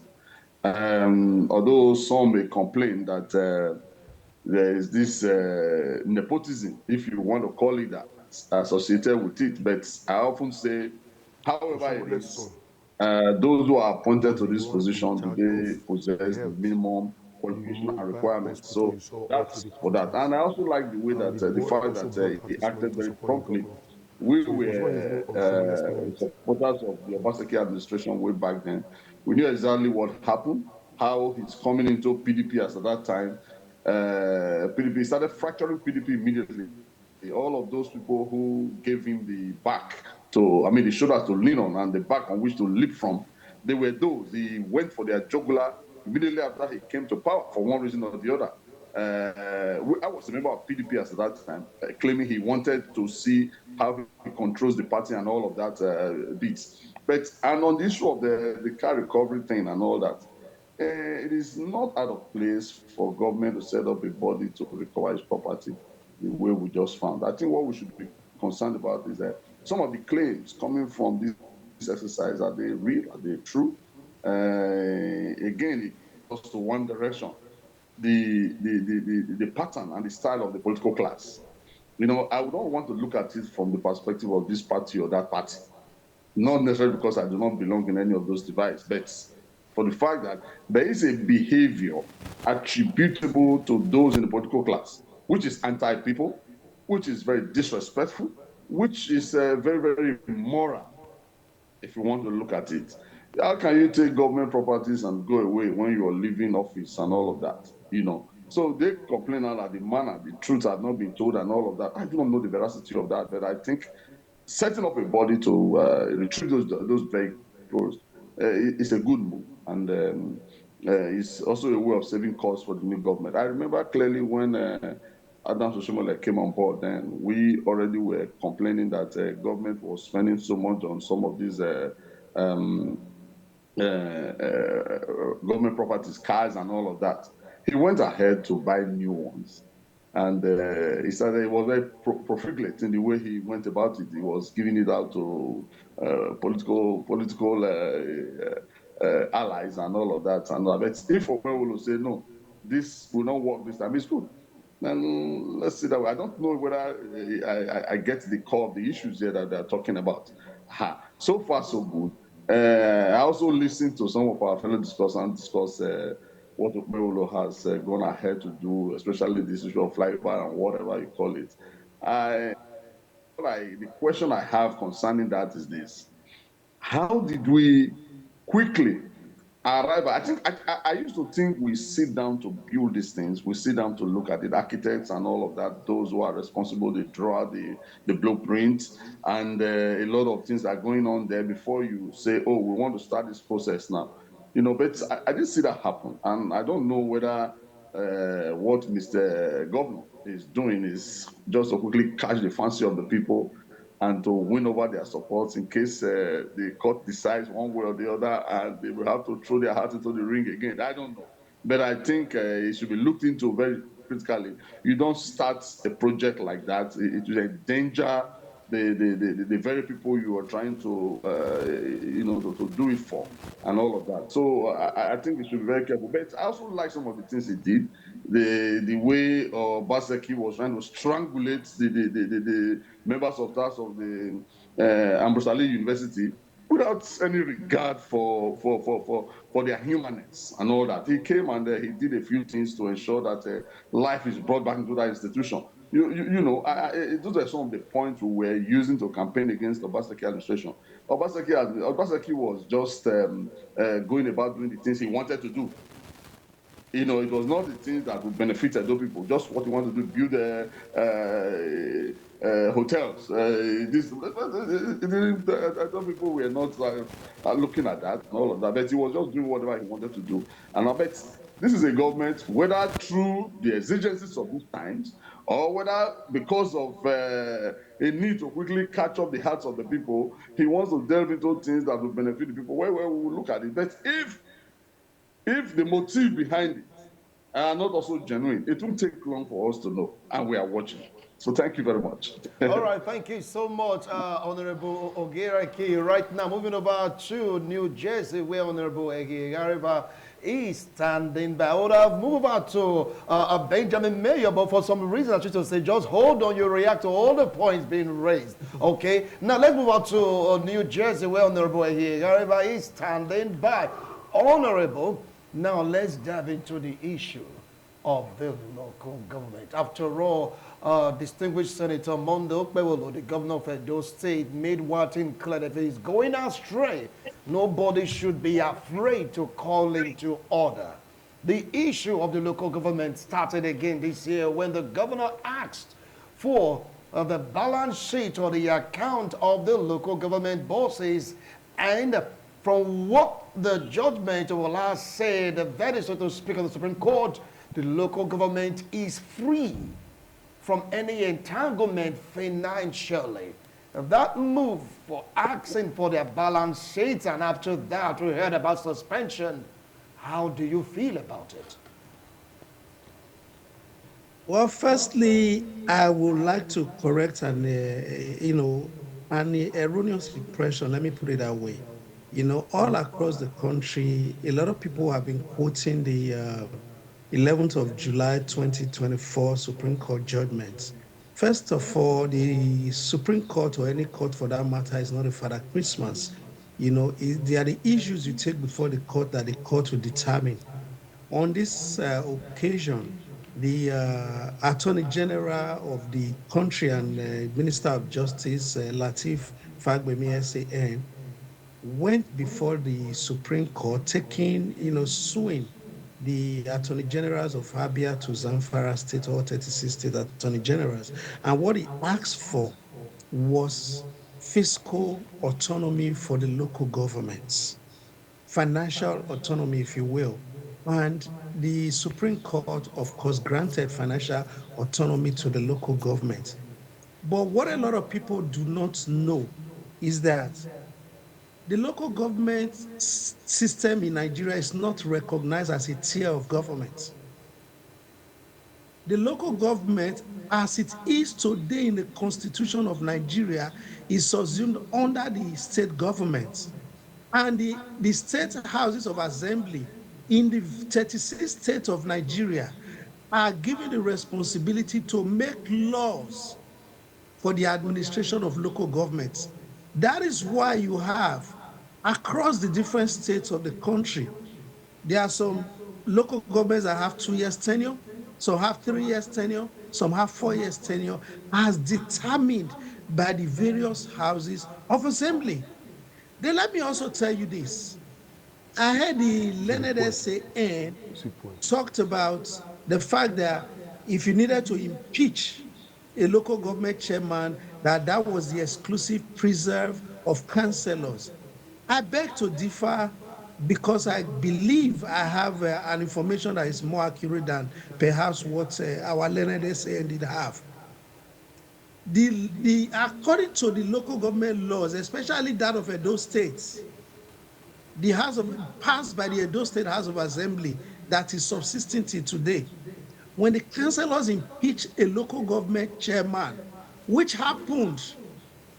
Although some may complain that there is this nepotism, if you want to call it that, associated with it. But I often say, however it is, those who are appointed to this position, they possess the minimum qualification and requirements. So that's for that. And I also like the way that the fact that he acted very promptly. We were supporters of the Obaseki administration way back then. We knew exactly what happened, how he's coming into PDP as at that time. PDP started fracturing PDP immediately. All of those people who gave him the back the shoulders to lean on and the back on which to leap from, they were those. He went for their jugular immediately after he came to power for one reason or the other. I was a member of PDP at that time, claiming he wanted to see how he controls the party and all of that bits. And on the issue of the car recovery thing and all that, it is not out of place for government to set up a body to recover his property the way we just found. I think what we should be concerned about is that some of the claims coming from this exercise, are they real? Are they true? Again, it goes to one direction. The pattern and the style of the political class. I would not want to look at it from the perspective of this party or that party. Not necessarily because I do not belong in any of those divides, but for the fact that there is a behavior attributable to those in the political class, which is anti-people, which is very disrespectful, which is very, very immoral, if you want to look at it. How can you take government properties and go away when you are leaving office and all of that? So they complain now that the manner, the truth has not been told and all of that. I do not know the veracity of that, but I think setting up a body to retrieve those vehicles is a good move, and it's also a way of saving costs for the new government. I remember clearly when Adam Soshimole came on board, then we already were complaining that government was spending so much on some of these um, government properties, cars, and all of that. He went ahead to buy new ones. And he said he was very profligate in the way he went about it. He was giving it out to political allies and all of that. And but if Okwewolo will say, no, this will not work this time, it's good. And let's see that way. I don't know whether I get the core of the issues here that they're talking about. So far, so good. I also listened to some of our fellow discussants discuss what Okpewolo has gone ahead to do, especially this issue of flyover and whatever you call it. The question I have concerning that is this: how did we quickly arrive? I think I used to think we sit down to build these things. We sit down to look at it, architects and all of that. Those who are responsible, they draw the blueprint, and a lot of things are going on there before you say, "Oh, we want to start this process now." But I didn't see that happen, and I don't know whether what Mr. Governor is doing is just to quickly catch the fancy of the people and to win over their supports in case the court decides one way or the other and they will have to throw their hat into the ring again. I don't know. But I think it should be looked into very critically. You don't start a project like that. It will endanger the very people you are trying to, to do it for and all of that. So I think we should be very careful. But I also like some of the things he did. The way Obaseki was trying to strangulate the members of staff of the Ambrose Ali University without any regard for their humanness and all that. He came and he did a few things to ensure that life is brought back into that institution. Those are some of the points we were using to campaign against the Obaseki administration. Obaseki was just going about doing the things he wanted to do. It was not the things that would benefit those people, just what he wanted to do, build hotels. I thought people were not looking at that and all of that, but he was just doing whatever he wanted to do. And I bet this is a government, whether through the exigencies of these times or whether because of a need to quickly catch up the hearts of the people, he wants to delve into things that will benefit the people. Well, we will look at it. But if the motive behind it are not also genuine, it won't take long for us to know, and we are watching. So thank you very much.
All right, thank you so much, Honorable Ogereke. Right now, moving over to New Jersey, where Honorable Ogereke is standing by. I would have moved over to Benjamin Mayor, but for some reason, I should say, just hold on, you react to all the points being raised. Okay, now let's move on to New Jersey, where Honorable Ogereke is standing by. Honorable, now let's dive into the issue of the local government. After all, distinguished Senator Mondo Okpewolo, the governor of Edo State, made one thing clear that if he's going astray, nobody should be afraid to call him to order. The issue of the local government started again this year when the governor asked for the balance sheet or the account of the local government bosses, and from what the judgment will last said, very so to speak, of the Supreme Court, the local government is free from any entanglement financially. That move for asking for their balance sheets, and after that we heard about suspension. How do you feel about it?
Well, firstly, I would like to correct an erroneous impression. Let me put it that way. All across the country, a lot of people have been quoting the 11th of July 2024 Supreme Court judgment First of all, the Supreme Court or any court for that matter is not a Father Christmas. They are the issues you take before the court that the court will determine. On this occasion, the Attorney General of the country and Minister of Justice, Lateef Fagbemi SAN, went before the Supreme Court, suing the Attorney Generals of Abia to Zamfara State, or 36 state Attorney Generals. And what he asked for was fiscal autonomy for the local governments, financial autonomy, if you will. And the Supreme Court, of course, granted financial autonomy to the local government. But what a lot of people do not know is that the local government system in Nigeria is not recognized as a tier of government. The local government, as it is today in the Constitution of Nigeria, is subsumed under the state government. And the state houses of assembly in the 36 states of Nigeria are given the responsibility to make laws for the administration of local governments. That is why you have, across the different states of the country, there are some local governments that have 2 years tenure, some have 3 years tenure, some have 4 years tenure, as determined by the various houses of assembly. Then let me also tell you this. I heard the learned SAN talked about the fact that if you needed to impeach a local government chairman, that was the exclusive preserve of councillors. I beg to differ, because I believe I have an information that is more accurate than perhaps what our learned SAN did have. According to the local government laws, especially that of Edo State, passed by the Edo State House of Assembly that is subsisting till today, when the councillors impeach a local government chairman, which happened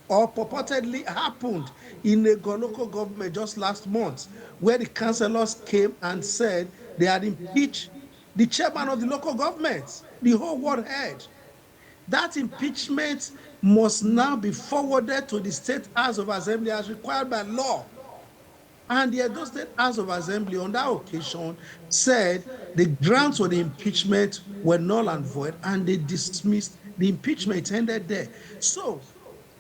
or purportedly happened in a local government just last month, where the councillors came and said they had impeached the chairman of the local government, the whole world heard. That impeachment must now be forwarded to the State House of Assembly as required by law. And the Edo State House of Assembly on that occasion said the grounds for the impeachment were null and void, and they dismissed the impeachment. It ended there. So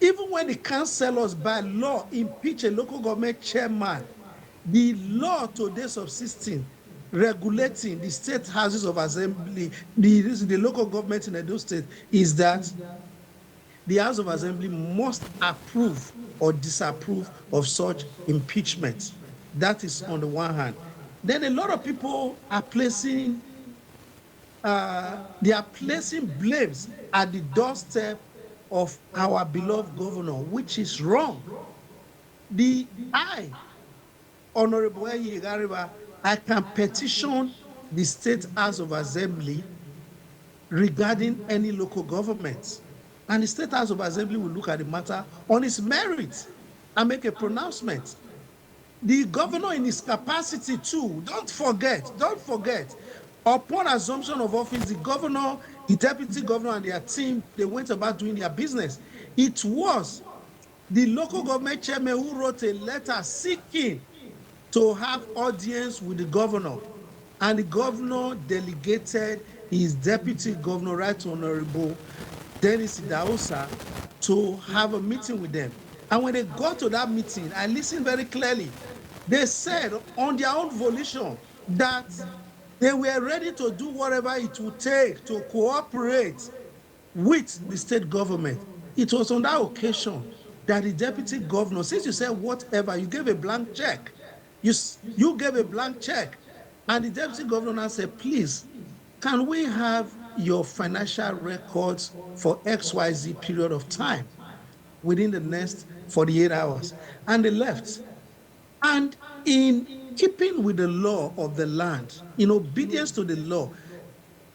even when the councillors by law impeach a local government chairman, the law today subsisting regulating the state houses of assembly, the local government in Edo State, is that the House of Assembly must approve or disapprove of such impeachment. That is on the one hand. Then a lot of people are placing blames at the doorstep of our beloved governor, which is wrong. Honorable Yigariba, I can petition the State House of Assembly regarding any local government. And the State House of Assembly will look at the matter on its merits and make a pronouncement. The governor in his capacity too, don't forget, upon assumption of office, the governor, the deputy governor and their team, they went about doing their business. It was the local government chairman who wrote a letter seeking to have audience with the governor, and the governor delegated his deputy governor, Right Honorable Dennis Idahosa, to have a meeting with them. And when they got to that meeting, I listened very clearly. They said on their own volition that they were ready to do whatever it would take to cooperate with the state government. It was on that occasion that the deputy governor, since you said whatever, you gave a blank check. You gave a blank check. And the deputy governor said, please, can we have your financial records for XYZ period of time within the next 48 hours? And they left. And in keeping with the law of the land, in obedience to the law,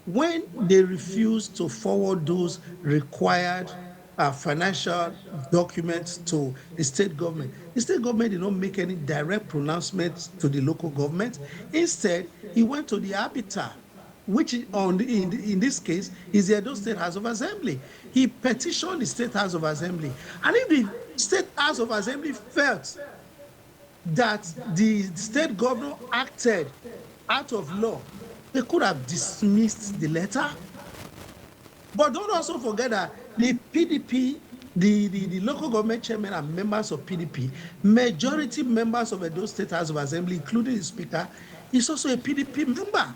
when they refused to forward those required financial documents to the state government did not make any direct pronouncements to the local government. Instead, he went to the arbiter which in this case is the Edo State House of Assembly. He petitioned the State House of Assembly. And if the State House of Assembly felt that the state governor acted out of law, they could have dismissed the letter. But don't also forget that the PDP, the local government chairman and members of PDP, majority members of Edo State House of Assembly, including the Speaker, is also a PDP member.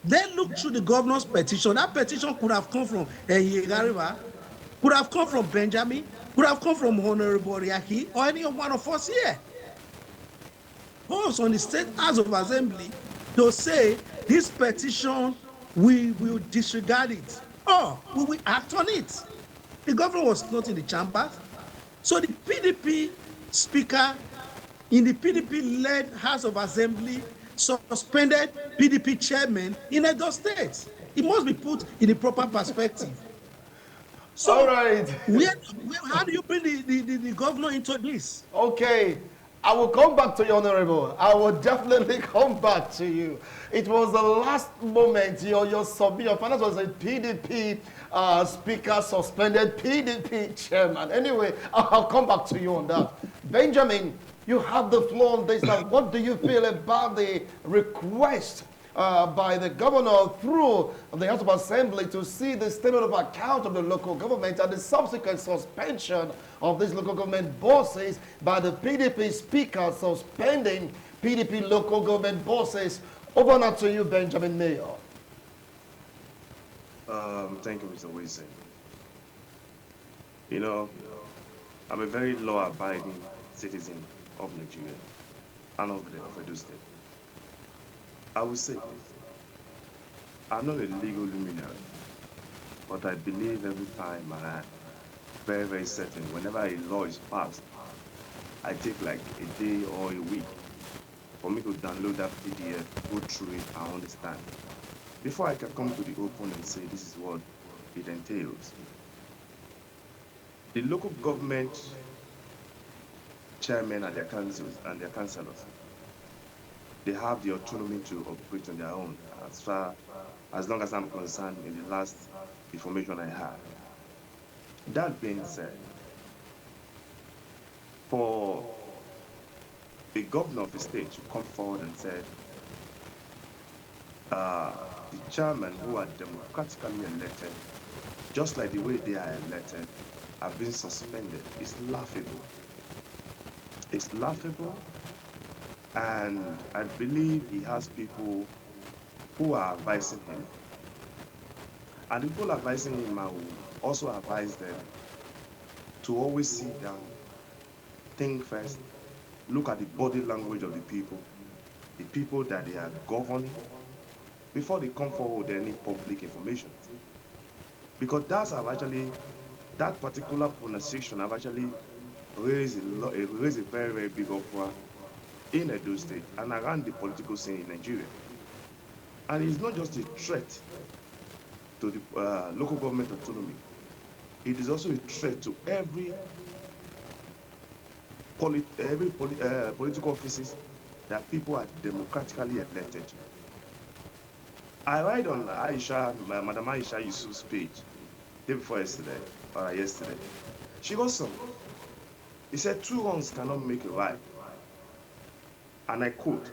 They looked through the governor's petition. That petition could have come from Yegariba, could have come from Benjamin, could have come from Honorable Riaki, or any one of us here. Votes on the State House of Assembly to say this petition, we will disregard it, or we will act on it. The governor was not in the chambers. So the PDP speaker in the PDP-led House of Assembly suspended PDP chairman in Edo State. It must be put in the proper perspective. So,
all right.
How do you bring the governor into this?
Okay. I will come back to you, Honorable. I will definitely come back to you. It was the last moment your finance was a PDP speaker suspended PDP chairman. Anyway, I'll come back to you on that. Benjamin, you have the floor on this. Now, what do you feel about the request by the governor through the House of Assembly to see the statement of account of the local government and the subsequent suspension of these local government bosses by the PDP speaker suspending PDP local government bosses? Over now to you, Benjamin Mayor.
Thank you, Mr. Wilson. You know, I'm a very law-abiding citizen of Nigeria and of Edo State. I will say this. I'm not a legal luminary, but I believe every time, and I'm very, very certain, whenever a law is passed, I take like a day or a week for me to download that PDF, go through it, and understand. Before I can come to the open and say this is what it entails. The local government chairmen and their councils and their councillors, they have the autonomy to operate on their own, as long as I'm concerned in the last information I have. That being said, for the governor of the state to come forward and say, the chairman who are democratically elected, just like the way they are elected, have been suspended, is laughable. It's laughable. And I believe he has people who are advising him. And the people advising him, I will also advise them to always sit down, think first, look at the body language of the people that they are governing, before they come forward with any public information. Because that particular pronunciation have actually raised a very, very big uproar in Edo State and around the political scene in Nigeria. And it's not just a threat to the local government autonomy. It is also a threat to every political offices that people are democratically elected. I read on Madam Aisha Yusuf's page, day before yesterday, or yesterday. She got some. He said, 2 wrongs cannot make a right. And I quote,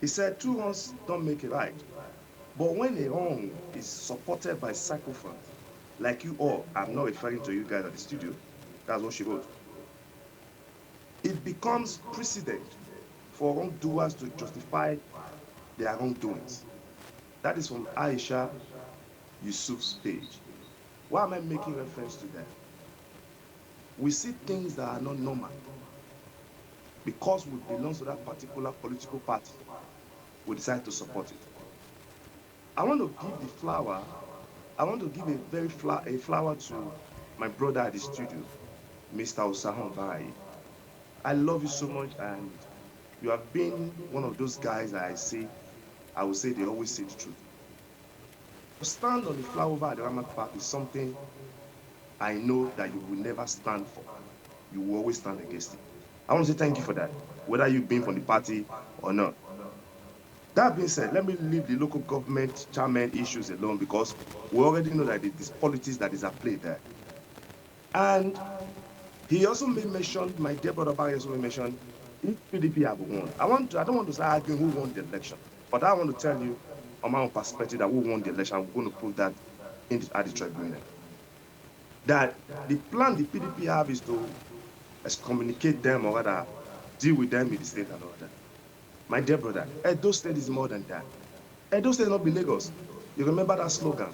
he said, 2 wrongs don't make a right. But when a wrong is supported by sacrifice, like you all, I'm not referring to you guys at the studio, that's what she wrote, it becomes precedent for wrongdoers to justify their wrongdoings. That is from Aisha Yusuf's page. Why am I making reference to that? We see things that are not normal. Because we belong to that particular political party, we decide to support it. I want to give the flower, I want to give a flower to my brother at the studio, Mr. Osahon Bai. I love you so much, and you have been one of those guys that I would say they always say the truth. To stand on the flyover at the Ramat Park is something I know that you will never stand for. You will always stand against it. I want to say thank you for that, whether you've been from the party or not. That being said, let me leave the local government chairman issues alone because we already know that it is politics that is at play there. And he also made mention, my dear brother Barry also made mention, if PDP have won. I don't want to start arguing who won the election, but I want to tell you, on my own perspective, that who won the election, I'm going to prove that at the tribunal. That the plan the PDP have is to excommunicate them or rather deal with them in the state and all that. My dear brother, Edo State is more than that. Edo State not be Lagos. You remember that slogan?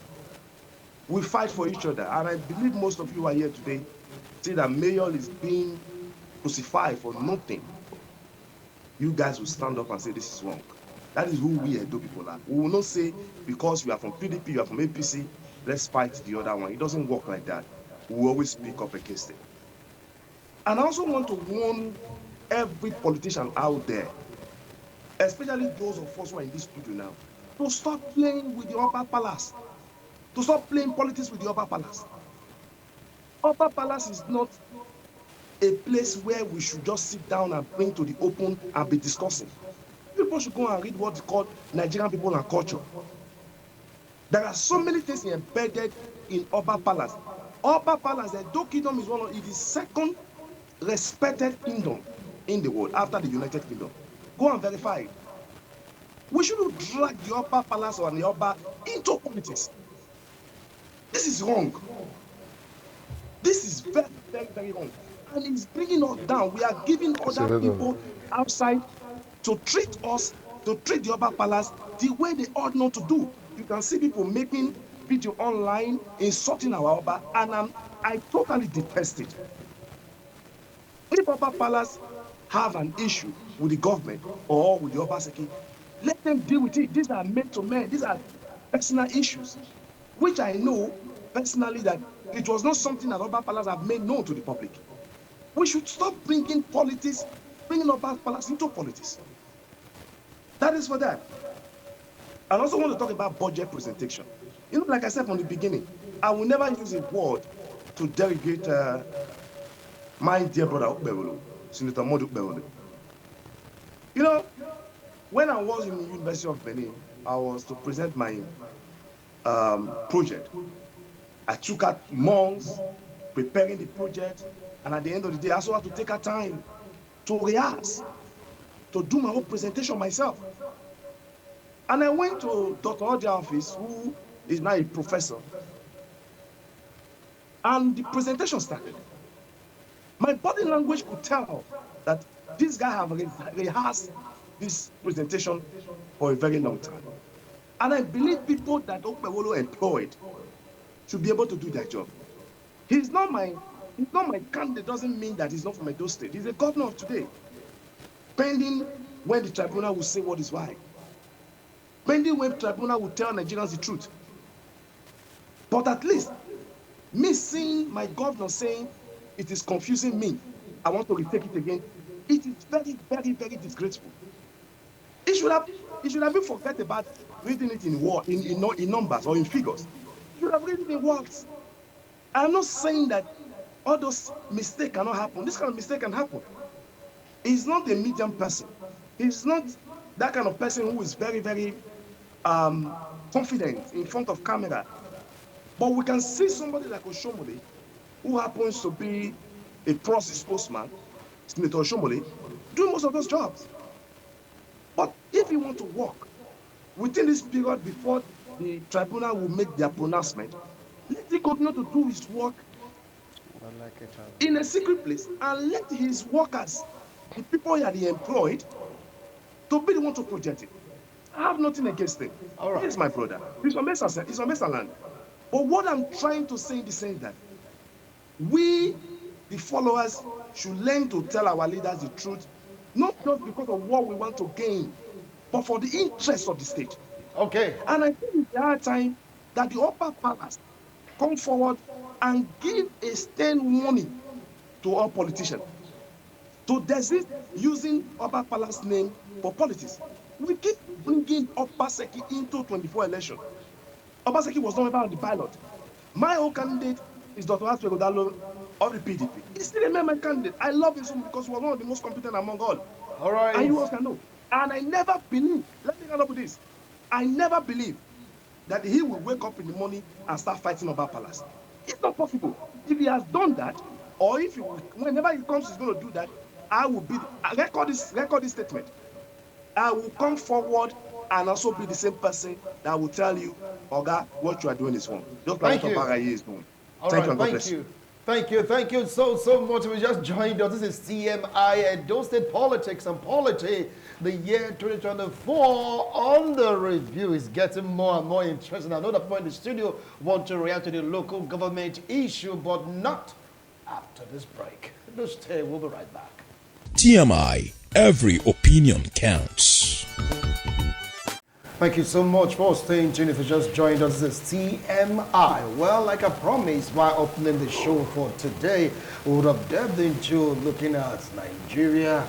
We fight for each other. And I believe most of you are here today see that Mayor is being crucified for nothing. You guys will stand up and say this is wrong. That is who we Edo people are. We will not say because you are from PDP, you are from APC, let's fight the other one. It doesn't work like that. We will always speak up against it. And I also want to warn every politician out there, especially those of us who are in this studio now, to stop playing with the upper palace, to stop playing politics with the upper palace. Upper palace is not a place where we should just sit down and bring to the open and be discussing. People should go and read what's called Nigerian people and culture. There are so many things embedded in upper palace. Upper palace, the Edo Kingdom is it is second respected kingdom in the world after the United Kingdom. Go and verify it. We shouldn't drag the upper palace or the upper into politics. This is wrong. This is very, very, very wrong. And it's bringing us down. We are giving other people outside to treat us, to treat the upper palace the way they ought not to do. You can see people making video online, insulting our upper, and I totally detest it. If upper palace have an issue with the government or with the Obaseki, let them deal with it. These are men to men. These are personal issues, which I know personally that it was not something that upper palace have made known to the public. We should stop bringing politics, bringing upper palace into politics. That is for that. I also want to talk about budget presentation. You know, like I said from the beginning, I will never use a word to derogate my dear brother Ukbewolo, Senator Modu Ukbewolo. You know, when I was in the University of Benin, I was to present my project. I took out months preparing the project, and at the end of the day, I also had to take out time to rehearse, to do my own presentation myself. And I went to Dr. Oji's office, who is now a professor, and the presentation started. My body language could tell that this guy have rehearsed this presentation for a very long time. And I believe people that Ukbewolo employed should be able to do their job. He's not my candidate doesn't mean that he's not from Edo State. He's a governor of today. Pending when the tribunal will say what is right. Pending when the tribunal will tell Nigerians the truth. But at least, me seeing my governor saying it is confusing me, I want to retake it again, it is very, very, very disgraceful. It should have been forget about reading it in numbers or in figures. You should have read it in words. I'm not saying that all those mistakes cannot happen. This kind of mistake can happen. He's not a medium person. He's not that kind of person who is very, very confident in front of camera. But we can see somebody like Oshomole, who happens to be a process spokesman, Senator Oshomole, doing most of those jobs. But if you want to work within this period before the tribunal will make their pronouncement, let him continue to do his work in a secret place and let his workers, the people that he employed, to be the one to project it. I have nothing against him. All right. He's my brother. He's from Mesa land. But what I'm trying to say in the sense that we, the followers, should learn to tell our leaders the truth, not just because of what we want to gain, but for the interest of the state.
Okay.
And I think it's the hard time that the upper palace come forward and give a stern warning to all politicians to desist using upper palace name for politics. We keep bringing Obaseki into 24 election. Obaseki was not ever on the ballot. My own candidate is Dr. Aswe Godalo of the PDP. He's still a member candidate. I love him so much because he was one of the most competent among all.
All right.
And you all can know. And I never believe, let me
take hand up with this. I never believe that he will wake up in the morning and start fighting about Palace. It's not possible. If he has done that, or if he will, whenever he comes, he's going to do that, I will be, record this statement. I will come forward and also be the same person that will tell you, Oga, what you are doing is wrong. Just like what Obaraye is doing.
Thank you. Thank you so much. We just joined us. This is TMI, Edo State Politics and Polity. The year 2024 on the review is getting more and more interesting. I know that people in the studio want to react to the local government issue, but not after this break. Just stay, we'll be right back.
TMI, every opinion counts.
Thank you so much for staying tuned. If you just joined us, this is TMI. Well, like I promised while opening the show for today, we would have delved into looking at Nigeria,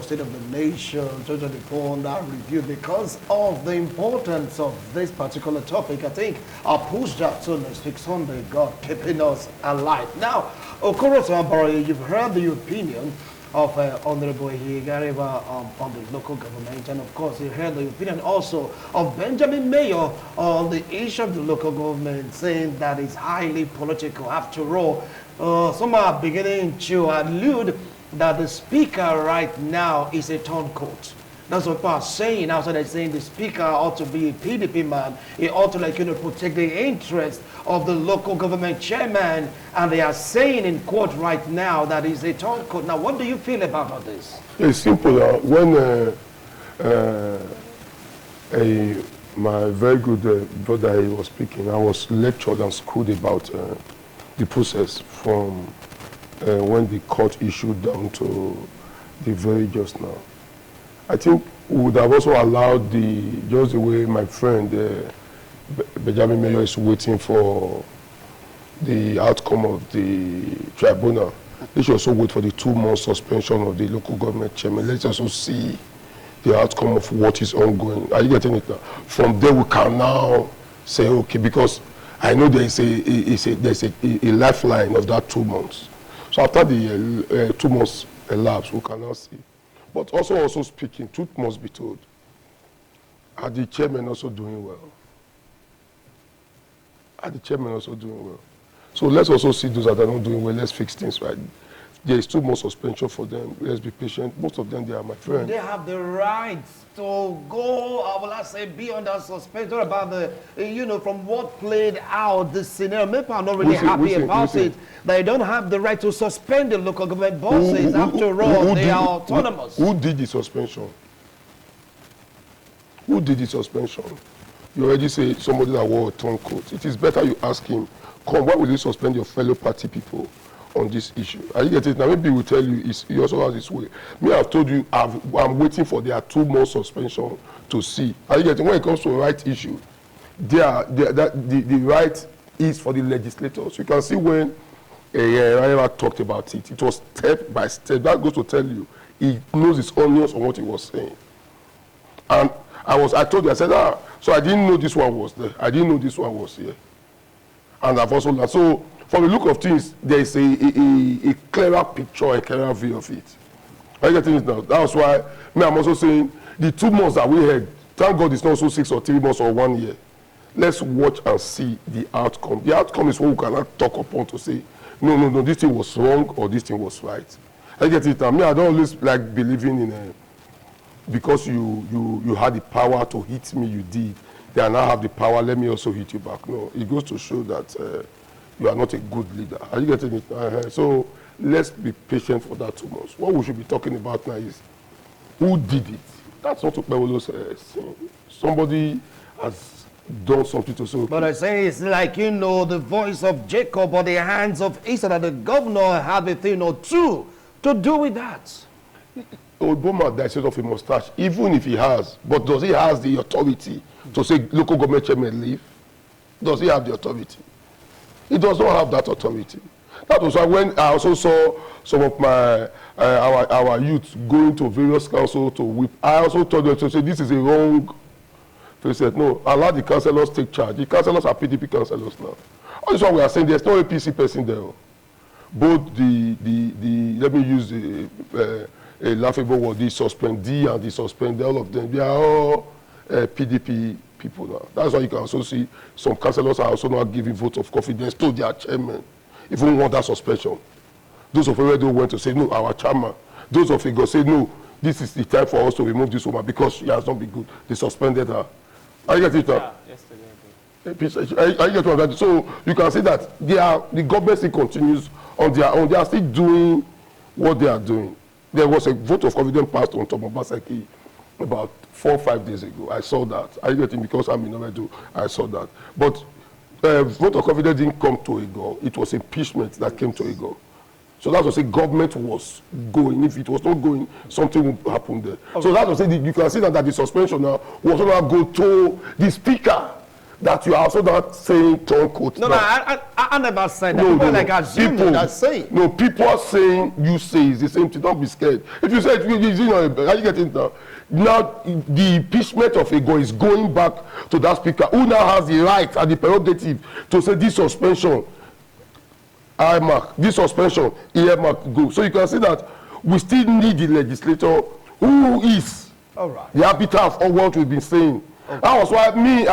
state of the nation, 2024 on that review. Because of the importance of this particular topic, I think I'll push that to next week Sunday, God keeping us alive. Now, Okoro Sambari, you've heard the opinion of Honorable Higariba on the local government, and of course you heard the opinion also of Benjamin Mayor on the issue of the local government, saying that it's highly political. After all, some are beginning to allude that the speaker right now is a turncoat. That's what people are saying. Also, they're saying the speaker ought to be a PDP man. He ought to, protect the interest of the local government chairman. And they are saying in court right now that he's a turncoat. Now, what do you feel about all this?
It's simple. When my very good brother was speaking, I was lectured and schooled about the process from when the court issued down to the very just now. I think we would have also allowed just the way my friend Benjamin Mayor is waiting for the outcome of the tribunal. They should also wait for the 2-month suspension of the local government chairman. Let's also see the outcome of what is ongoing. Are you getting it now? From there we can now say, okay, because I know there's a lifeline of that 2 months. So after the 2 months elapsed, we can now see. But also speaking, truth must be told. Are the chairman also doing well? Are the chairman also doing well? So let's also see those that are not doing well. Let's fix things right. There is 2 months suspension for them. Let's be patient. Most of them, they are my friends.
They have the right to go, be under suspension about from what played out, the scenario. Maybe I'm not really happy about it. They don't have the right to suspend the local government bosses. After all, they are autonomous.
Who did the suspension? Who did the suspension? You already say somebody that wore a turncoat. It is better you ask him, why will you suspend your fellow party people on this issue? Are you getting it? Now maybe he will tell you he also has his way. Me, I've told you I'm waiting for their 2 months suspension to see. Are you getting? When it comes to a right issue, the right is for the legislators. You can see when I talked about it. It was step by step. That goes to tell you he knows his onions on what he was saying. And I told you, I said, so I didn't know this one was there. I didn't know this one was here. And I've also learned. So from the look of things, there is a clearer picture, a clearer view of it. Are you getting it now? That's why I'm also saying the 2 months that we had, thank God it's not so 6 or 3 months or 1 year. Let's watch and see the outcome. The outcome is what we cannot talk upon to say, no, this thing was wrong or this thing was right. I get it now. I don't always like believing in because you had the power to hit me, you did. They now have the power, let me also hit you back. No, it goes to show that you are not a good leader. Are you getting it? So let's be patient for that 2 months. What we should be talking about now is who did it. That's not what Pebble says. Somebody has done something to say.
But I say it's like, the voice of Jacob or the hands of Esau, that the governor had a thing or two to do with that.
Obama dies of a mustache, even if he has, but does he have the authority to say local government chairman leave? Does he have the authority? He does not have that authority. That was why when I also saw some of my our youth going to various councils to whip, I also told them to say this is a wrong. They said no, allow the councillors take charge. The councillors are PDP councillors now. All this one we are saying there's no APC person there. Both the let me use the a laughable word, the suspendee and the suspended, all of them, they are all PDP people now. That's why you can also see some councillors are also not giving votes of confidence to their chairman, even want that suspension. Those of Ewedo went to say, no, our chairman. Those of Igor say, no, this is the time for us to remove this woman because she has not been good. They suspended her. Are you getting it?
Yeah, yesterday.
Are you getting that? So you can see that the government still continues on their own. They are still doing what they are doing. There was a vote of confidence passed on Gov Obaseki about 4 or 5 days ago. I saw that. Are you getting? Because I'm in Oredo, I saw that. But vote of confidence didn't come to Igor. It was impeachment that came to Igor. So that was say government was going. If it was not going, something would happen there. Okay. So that was say you can see that the suspension now was not go to the speaker. That you are also not saying turn quote.
No, I never said that. No, people like assume that saying.
No, people are saying you say it's the same thing. Don't be scared. If you say it, you know, how you get it now? Now the impeachment of Igor is going back to that speaker who now has the right and the prerogative to say this suspension. I mark this suspension. Mark go. So you can see that we still need the legislator who is the arbiter of all what we've been saying. Okay. That was why me,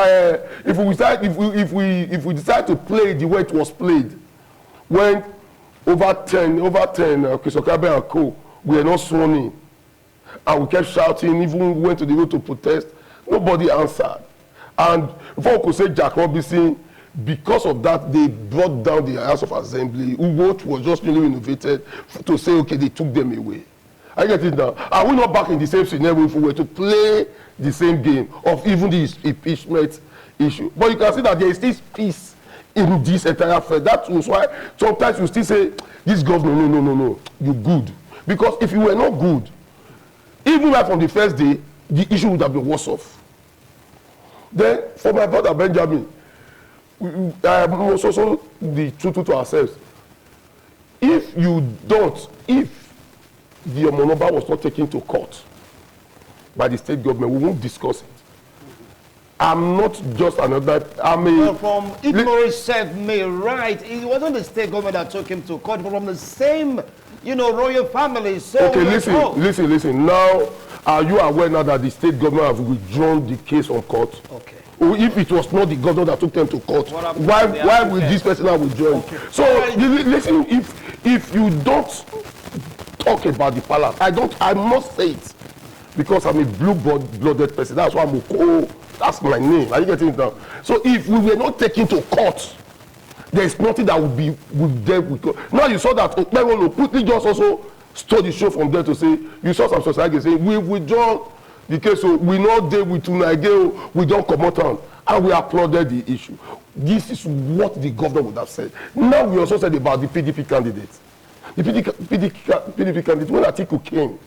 if we decide to play the way it was played, when over 10, Chris Okabe and co, we were not sworn in, and we kept shouting, even went to the road to protest, nobody answered. And before we could say Jack Robinson, because of that, they brought down the House of Assembly, which was just newly renovated, to say, okay, they took them away. I get it now. Are we not back in the same scenario if we were to play the same game of even this impeachment issue? But you can see that there is this peace in this entire affair. That was why sometimes you still say, this governor, no, you're good. Because if you were not good, even right from the first day, the issue would have been worse off. Then, for my brother Benjamin, also the truth to ourselves. If the Omonoba was not taken to court by the state government, we won't discuss it. I'm not just another.
Well, from Ignorance said me right. It wasn't the state government that took him to court, but from the same, royal family. So
okay, listen. Now, are you aware now that the state government have withdrawn the case from court? Okay. If it was not the governor that took them to court, why will this person have withdrawn? Okay. So listen, if you don't talk about the palace, I must say it because I'm a blue-blooded person. That's why that's my name. Are you getting it now? So if we were not taken to court, there is nothing that would be there. Now you saw that Putli just also stole the show from there to say, you saw some society say, we've withdrawn the case, so we not deal with Tunageo, we don't come out and we applauded the issue. This is what the governor would have said. Now we also said about the PDP candidates. The PDP candidate, when Atiku came,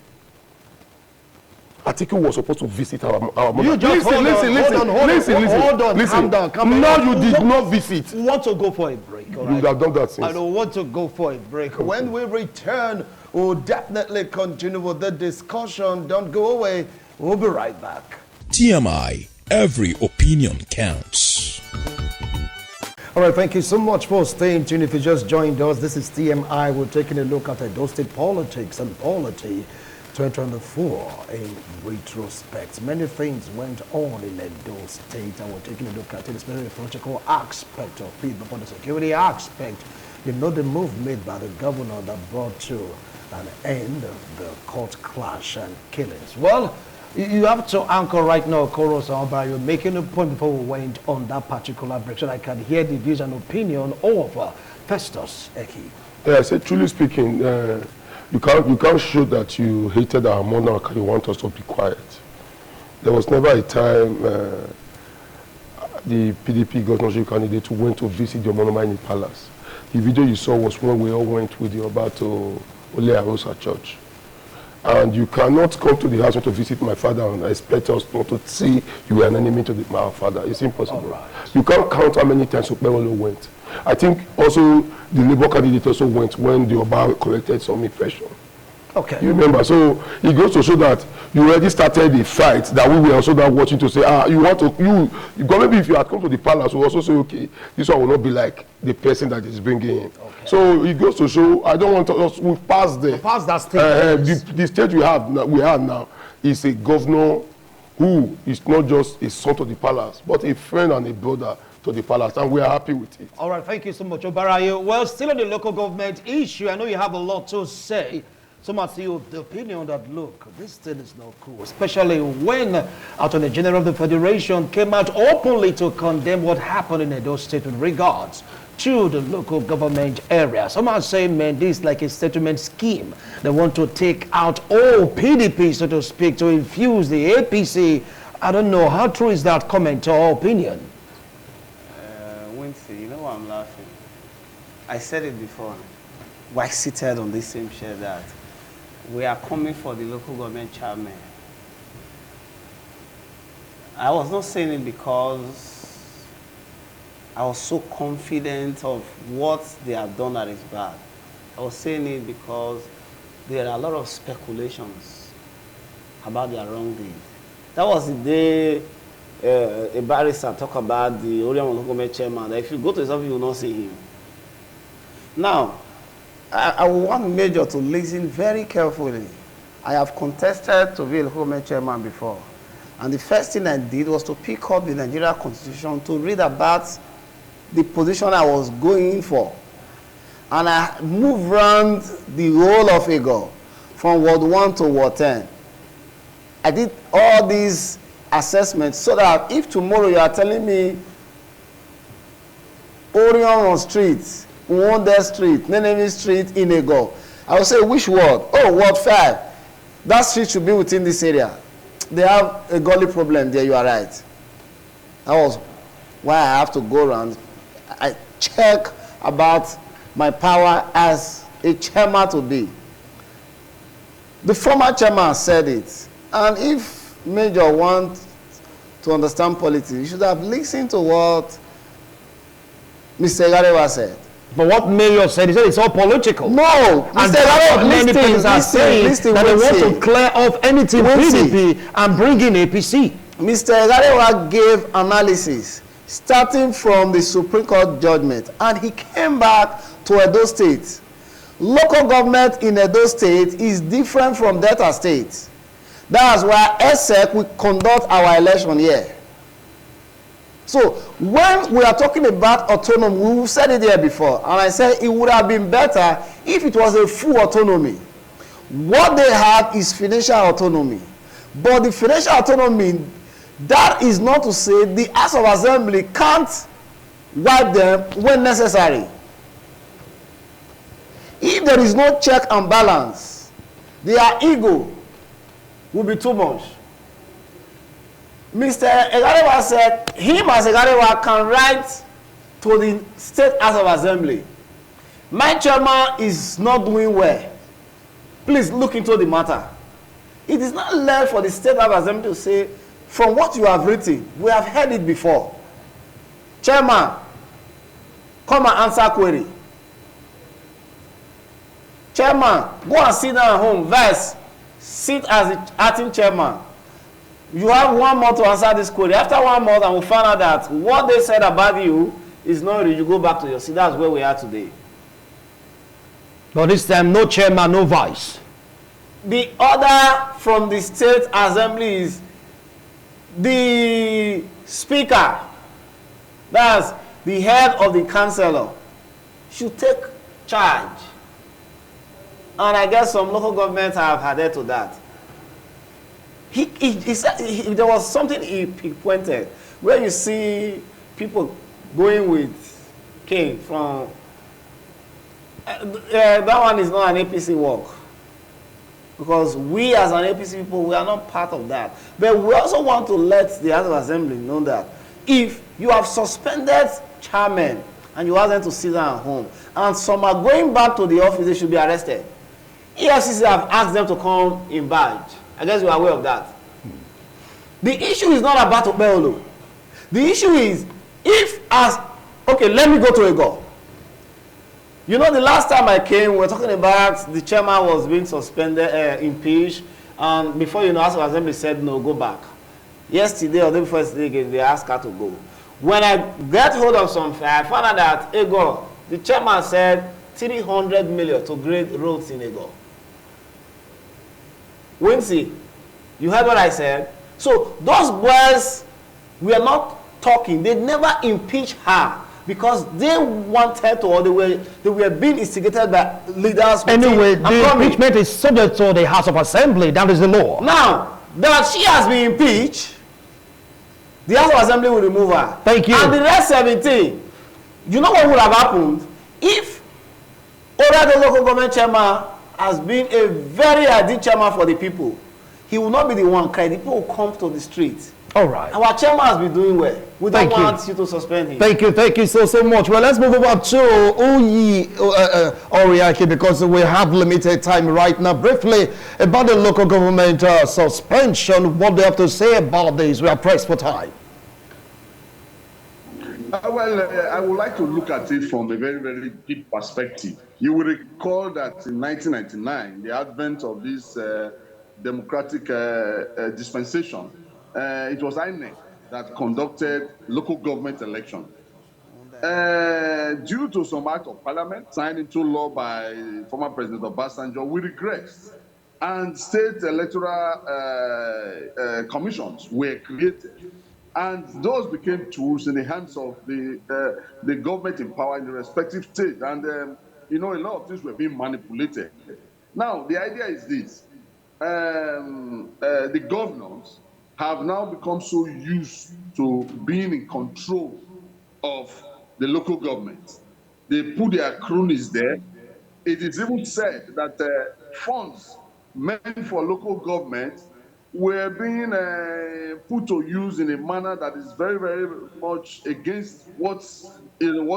Atiku was supposed to visit our mother.
You just listen. Calm down.
Now you did not visit.
We want to go for a break.
You would have done that since.
I don't want to go for a break. Okay. When we return, we'll definitely continue with the discussion. Don't go away. We'll be right back.
TMI, every opinion counts.
All right, thank you so much for staying tuned. If you just joined us, this is TMI. We're taking a look at Edo State politics and polity 2024 in retrospect. Many things went on in Edo State, and we're taking a look at it, especially the political aspect of it, but for the security aspect, the move made by the governor that brought to an end of the court clash and killings. Well, you have to anchor right now, Koros Alba. You're making a point before we went on that particular break, so I can hear the views and opinion of Festus Eki.
Yeah, I said, truly speaking, you can't show that you hated our monarch and you want us to be quiet. There was never a time the PDP governorship candidate who went to visit the Monomani Palace. The video you saw was when we all went with the Oba to Ole Arosa Church. And you cannot come to the house to visit my father and expect us not to see you were an enemy to my father. It's impossible. Right. You can't count how many times Okpebolo went. I think also the Labour candidate also went when the Oba corrected some impression.
Okay.
You remember? So it goes to show that you already started a fight that we were also now watching to say, maybe if you had come to the palace, we also say, okay, this one will not be like the person that is bringing in. Okay. So it goes to show, I don't want to, we've passed there.
Past that stage.
The stage we have now is a governor who is not just a son to the palace, but a friend and a brother to the palace, and we are happy with it.
All right, thank you so much, Obarayo. Well, still on the local government issue, I know you have a lot to say. Some are still of the opinion that, look, this thing is not cool, especially when Attorney General of the Federation came out openly to condemn what happened in Edo State with regards to the local government area. Some are saying, man, this is like a settlement scheme. They want to take out all PDP, so to speak, to infuse the APC. I don't know, how true is that comment or opinion?
Wincy, you know why I'm laughing? I said it before. We're seated on this same chair that we are coming for the local government chairman. I was not saying it because I was so confident of what they have done that is bad. I was saying it because there are a lot of speculations about their wrongdoing. That was the day a barrister talked about the Orion local government chairman. That if you go to his office, you will not see him. Now, I want Major to listen very carefully. I have contested to be a local government chairman before. And the first thing I did was to pick up the Nigeria Constitution to read about the position I was going for. And I moved around the whole of Ego from Ward 1 to Ward 10. I did all these assessments so that if tomorrow you are telling me Orion Street, Wonder Street, Nenemi Street in Ego, I will say, which ward? Oh, Ward 5. That street should be within this area. They have a gully problem there, you are right. That was why I have to go around. I check about my power as a chairman today. The former chairman said it. And if Major wants to understand politics, you should have listened to what Mr. Garewa said.
But what Mayor said, he said it's all political.
No,
and many people are saying that they want to clear off anything PDP and bring in APC.
Mr. Garewa gave analysis starting from the Supreme Court judgment, and he came back to Edo State. Local government in Edo State is different from Delta State. That's why ESEC will conduct our election here. So when we are talking about autonomy, we've said it here before, and I said it would have been better if it was a full autonomy. What they have is financial autonomy. But the financial autonomy, that is not to say the House of Assembly can't wipe them when necessary. If there is no check and balance, their ego will be too much. Mr. Egarewa said him as Egarewa can write to the State House of Assembly. My chairman is not doing well. Please look into the matter. It is not left for the State House of Assembly to say, from what you have written, we have heard it before. Chairman, come and answer query. Chairman, go and sit down at home. Vice, sit as the acting chairman. You have 1 month to answer this query. After 1 month, and we'll find out that what they said about you is not real. You go back to your seat. That's where we are today.
But this time, no chairman, no vice.
The order from the State Assembly is the Speaker, that's the head of the councillor, should take charge. And I guess some local governments have adhered to that. He said there was something he pointed where you see people going with cane from that one is not an APC work, because we as an APC people, we are not part of that. But we also want to let the House of Assembly know that if you have suspended chairmen and you ask them to sit down at home and some are going back to the office, they should be arrested. EFCC have asked them to come in badge. I guess you are aware of that. The issue is not about Obeolo. The issue is, if as, okay, let me go to Ego. You know, the last time I came, we were talking about the chairman was being suspended, impeached, and before you know, House of Assembly said, no, go back. Yesterday or the day before yesterday, they asked her to go. When I get hold of some, I found out that Ego, the chairman said 300 million to grade roads in Ego. Wincy, you heard what I said? So those boys were not talking. They never impeached her because they wanted to, or they were being instigated by leaders.
Anyway, the impeachment is subject to the House of Assembly. That is the law.
Now that she has been impeached, the House of Assembly will remove her.
Thank you.
And the rest 17, you know what would have happened if Oda, the local government chairman, has been a very ideal chairman for the people? He will not be the one crying. The people will come to the street.
All right.
Our chairman has been doing well. We don't want you to suspend him.
Thank you so much. Well, let's move over to Oyi Oriaki, because we have limited time right now. Briefly, about the local government suspension, what do you have to say about this? We are pressed for time.
I would like to look at it from a very, very deep perspective. You will recall that in 1999, the advent of this democratic dispensation, it was INEC that conducted local government election. Due to some act of parliament signed into law by former President Obasanjo, we regressed, and state electoral commissions were created. And those became tools in the hands of the government in power in the respective state. And, you know, a lot of things were being manipulated. Now, the idea is this. The governors have now become so used to being in control of the local government. They put their cronies there. It is even said that funds meant for local government were being put to use in a manner that is very, very much against what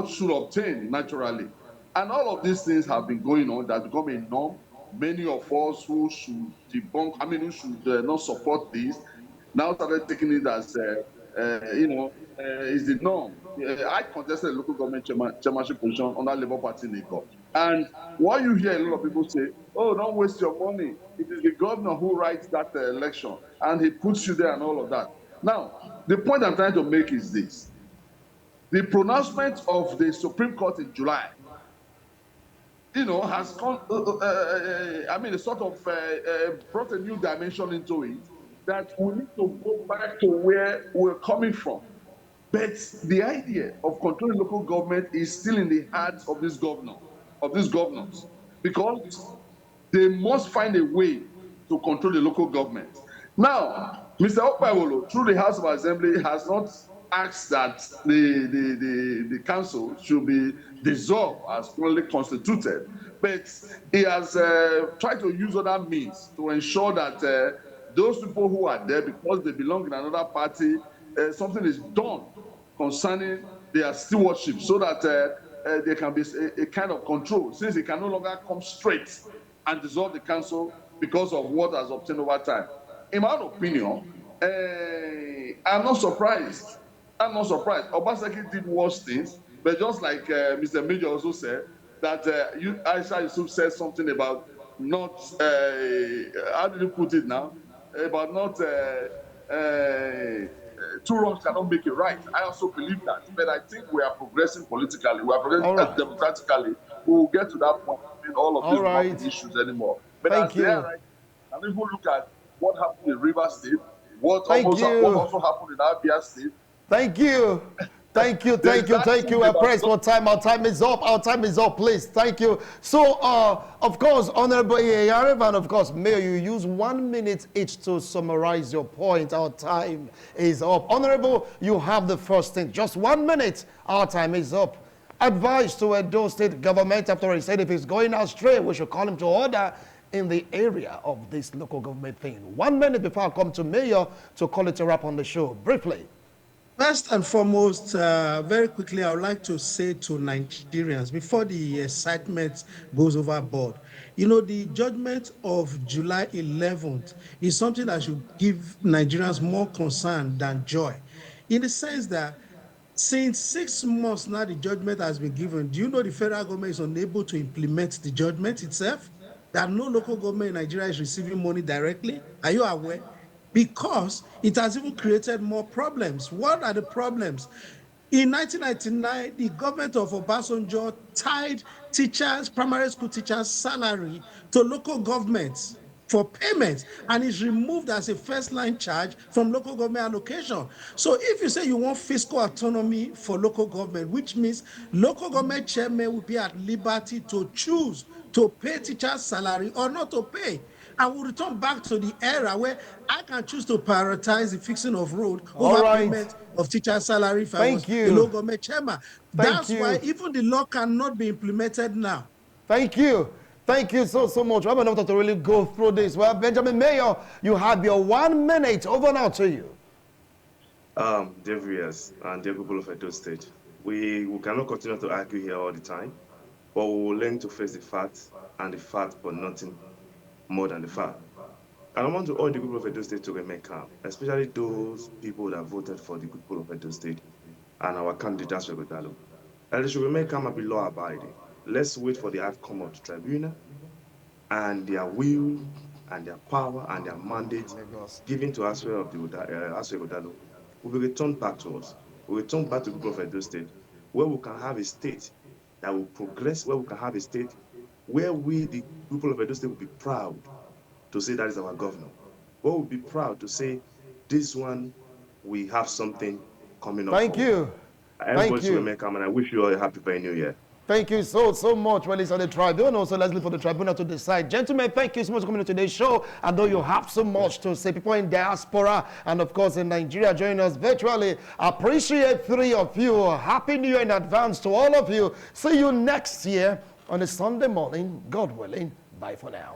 should obtain naturally. And all of these things have been going on. That's become a norm. Many of us who should debunk, who should not support this, now started taking it as, is the norm. I contested a local government chairmanship position under Labour Party in Lagos. And what you hear a lot of people say, oh, don't waste your money. It is the governor who writes that election, and he puts you there and all of that. Now, the point I'm trying to make is this. The pronouncement of the Supreme Court in July, has come, sort of brought a new dimension into it, that we need to go back to where we're coming from. But the idea of controlling local government is still in the hearts of these governors, because they must find a way to control the local government. Now, Mr. Okpaiwolo, through the House of Assembly, has not asked that the council should be dissolved as currently constituted, but he has tried to use other means to ensure that those people who are there, because they belong in another party, something is done concerning their stewardship, so that there can be a kind of control, since it can no longer come straight and dissolve the council because of what has obtained over time. In my own opinion, I'm not surprised. Obaseki did worse things, but just like Mr. Major also said, that Aisha Yusuf said something about not, how did you put it now? About not, two wrongs cannot make it right. I also believe that, but I think we are progressing politically. We are progressing democratically. We will get to that point in all of these issues anymore. But
Thank you.
And if we look at what happened in Rivers State, what also happened in Abia State.
Thank you. Thank you. We're pressed for time. Our time is up. Please. Thank you. So, of course, Honorable Yarev, and of course, Mayor, you use 1 minute each to summarize your point. Our time is up. Honorable, you have the first thing. Just 1 minute. Our time is up. Advice to Edo State government, after he said if he's going astray, we should call him to order in the area of this local government thing. 1 minute before I come to Mayor to call it a wrap on the show. Briefly.
First and foremost, very quickly, I would like to say to Nigerians, before the excitement goes overboard, the judgment of July 11th is something that should give Nigerians more concern than joy, in the sense that since 6 months now the judgment has been given, do you know the federal government is unable to implement the judgment itself? That no local government in Nigeria is receiving money directly? Are you aware? Because it has even created more problems. What are the problems? In 1999, the government of Obasanjo tied teachers, primary school teachers' salary to local governments. for payments, and is removed as a first-line charge from local government allocation. So if you say you want fiscal autonomy for local government, which means local government chairmen will be at liberty to choose to pay teachers' salary or not to pay. I will return back to the era where I can choose to prioritize the fixing of road over payment of teacher salary if I was a local government chairman. That's why even the law cannot be implemented now.
Thank you. Thank you so much. I'm enough to really go through this. Well, Benjamin Mayor, you have your 1 minute. Over now to you.
Dear viewers and dear people of Edo State, we cannot continue to argue here all the time, but we will learn to face the facts and the facts, but nothing more than the fact. And I want to urge the people of Edo State to remain calm, especially those people that voted for the people of Edo State and our candidate, Aswe Godalo. And they should remain calm and be law-abiding. Let's wait for the outcome of the tribunal and their will and their power and their mandate given to Aswe Godalo will be returned back to us. We'll return back to the people of Edo State, where we can have a state that will progress, where we can have a state where we, the people of Edo State, will be proud to say that is our governor. We will be proud to say, this one, we have something coming up.
Thank you.
Everybody should remain calm, and I wish you all a happy very new year.
Thank you so much. Well, it's on the tribunal, so let's leave for the tribunal to decide. Gentlemen, thank you so much for coming to today's show. I know you have so much to say. People in diaspora and, of course, in Nigeria joining us virtually. I appreciate 3 of you. Happy New Year in advance to all of you. See you next year on a Sunday morning, God willing. Bye for now.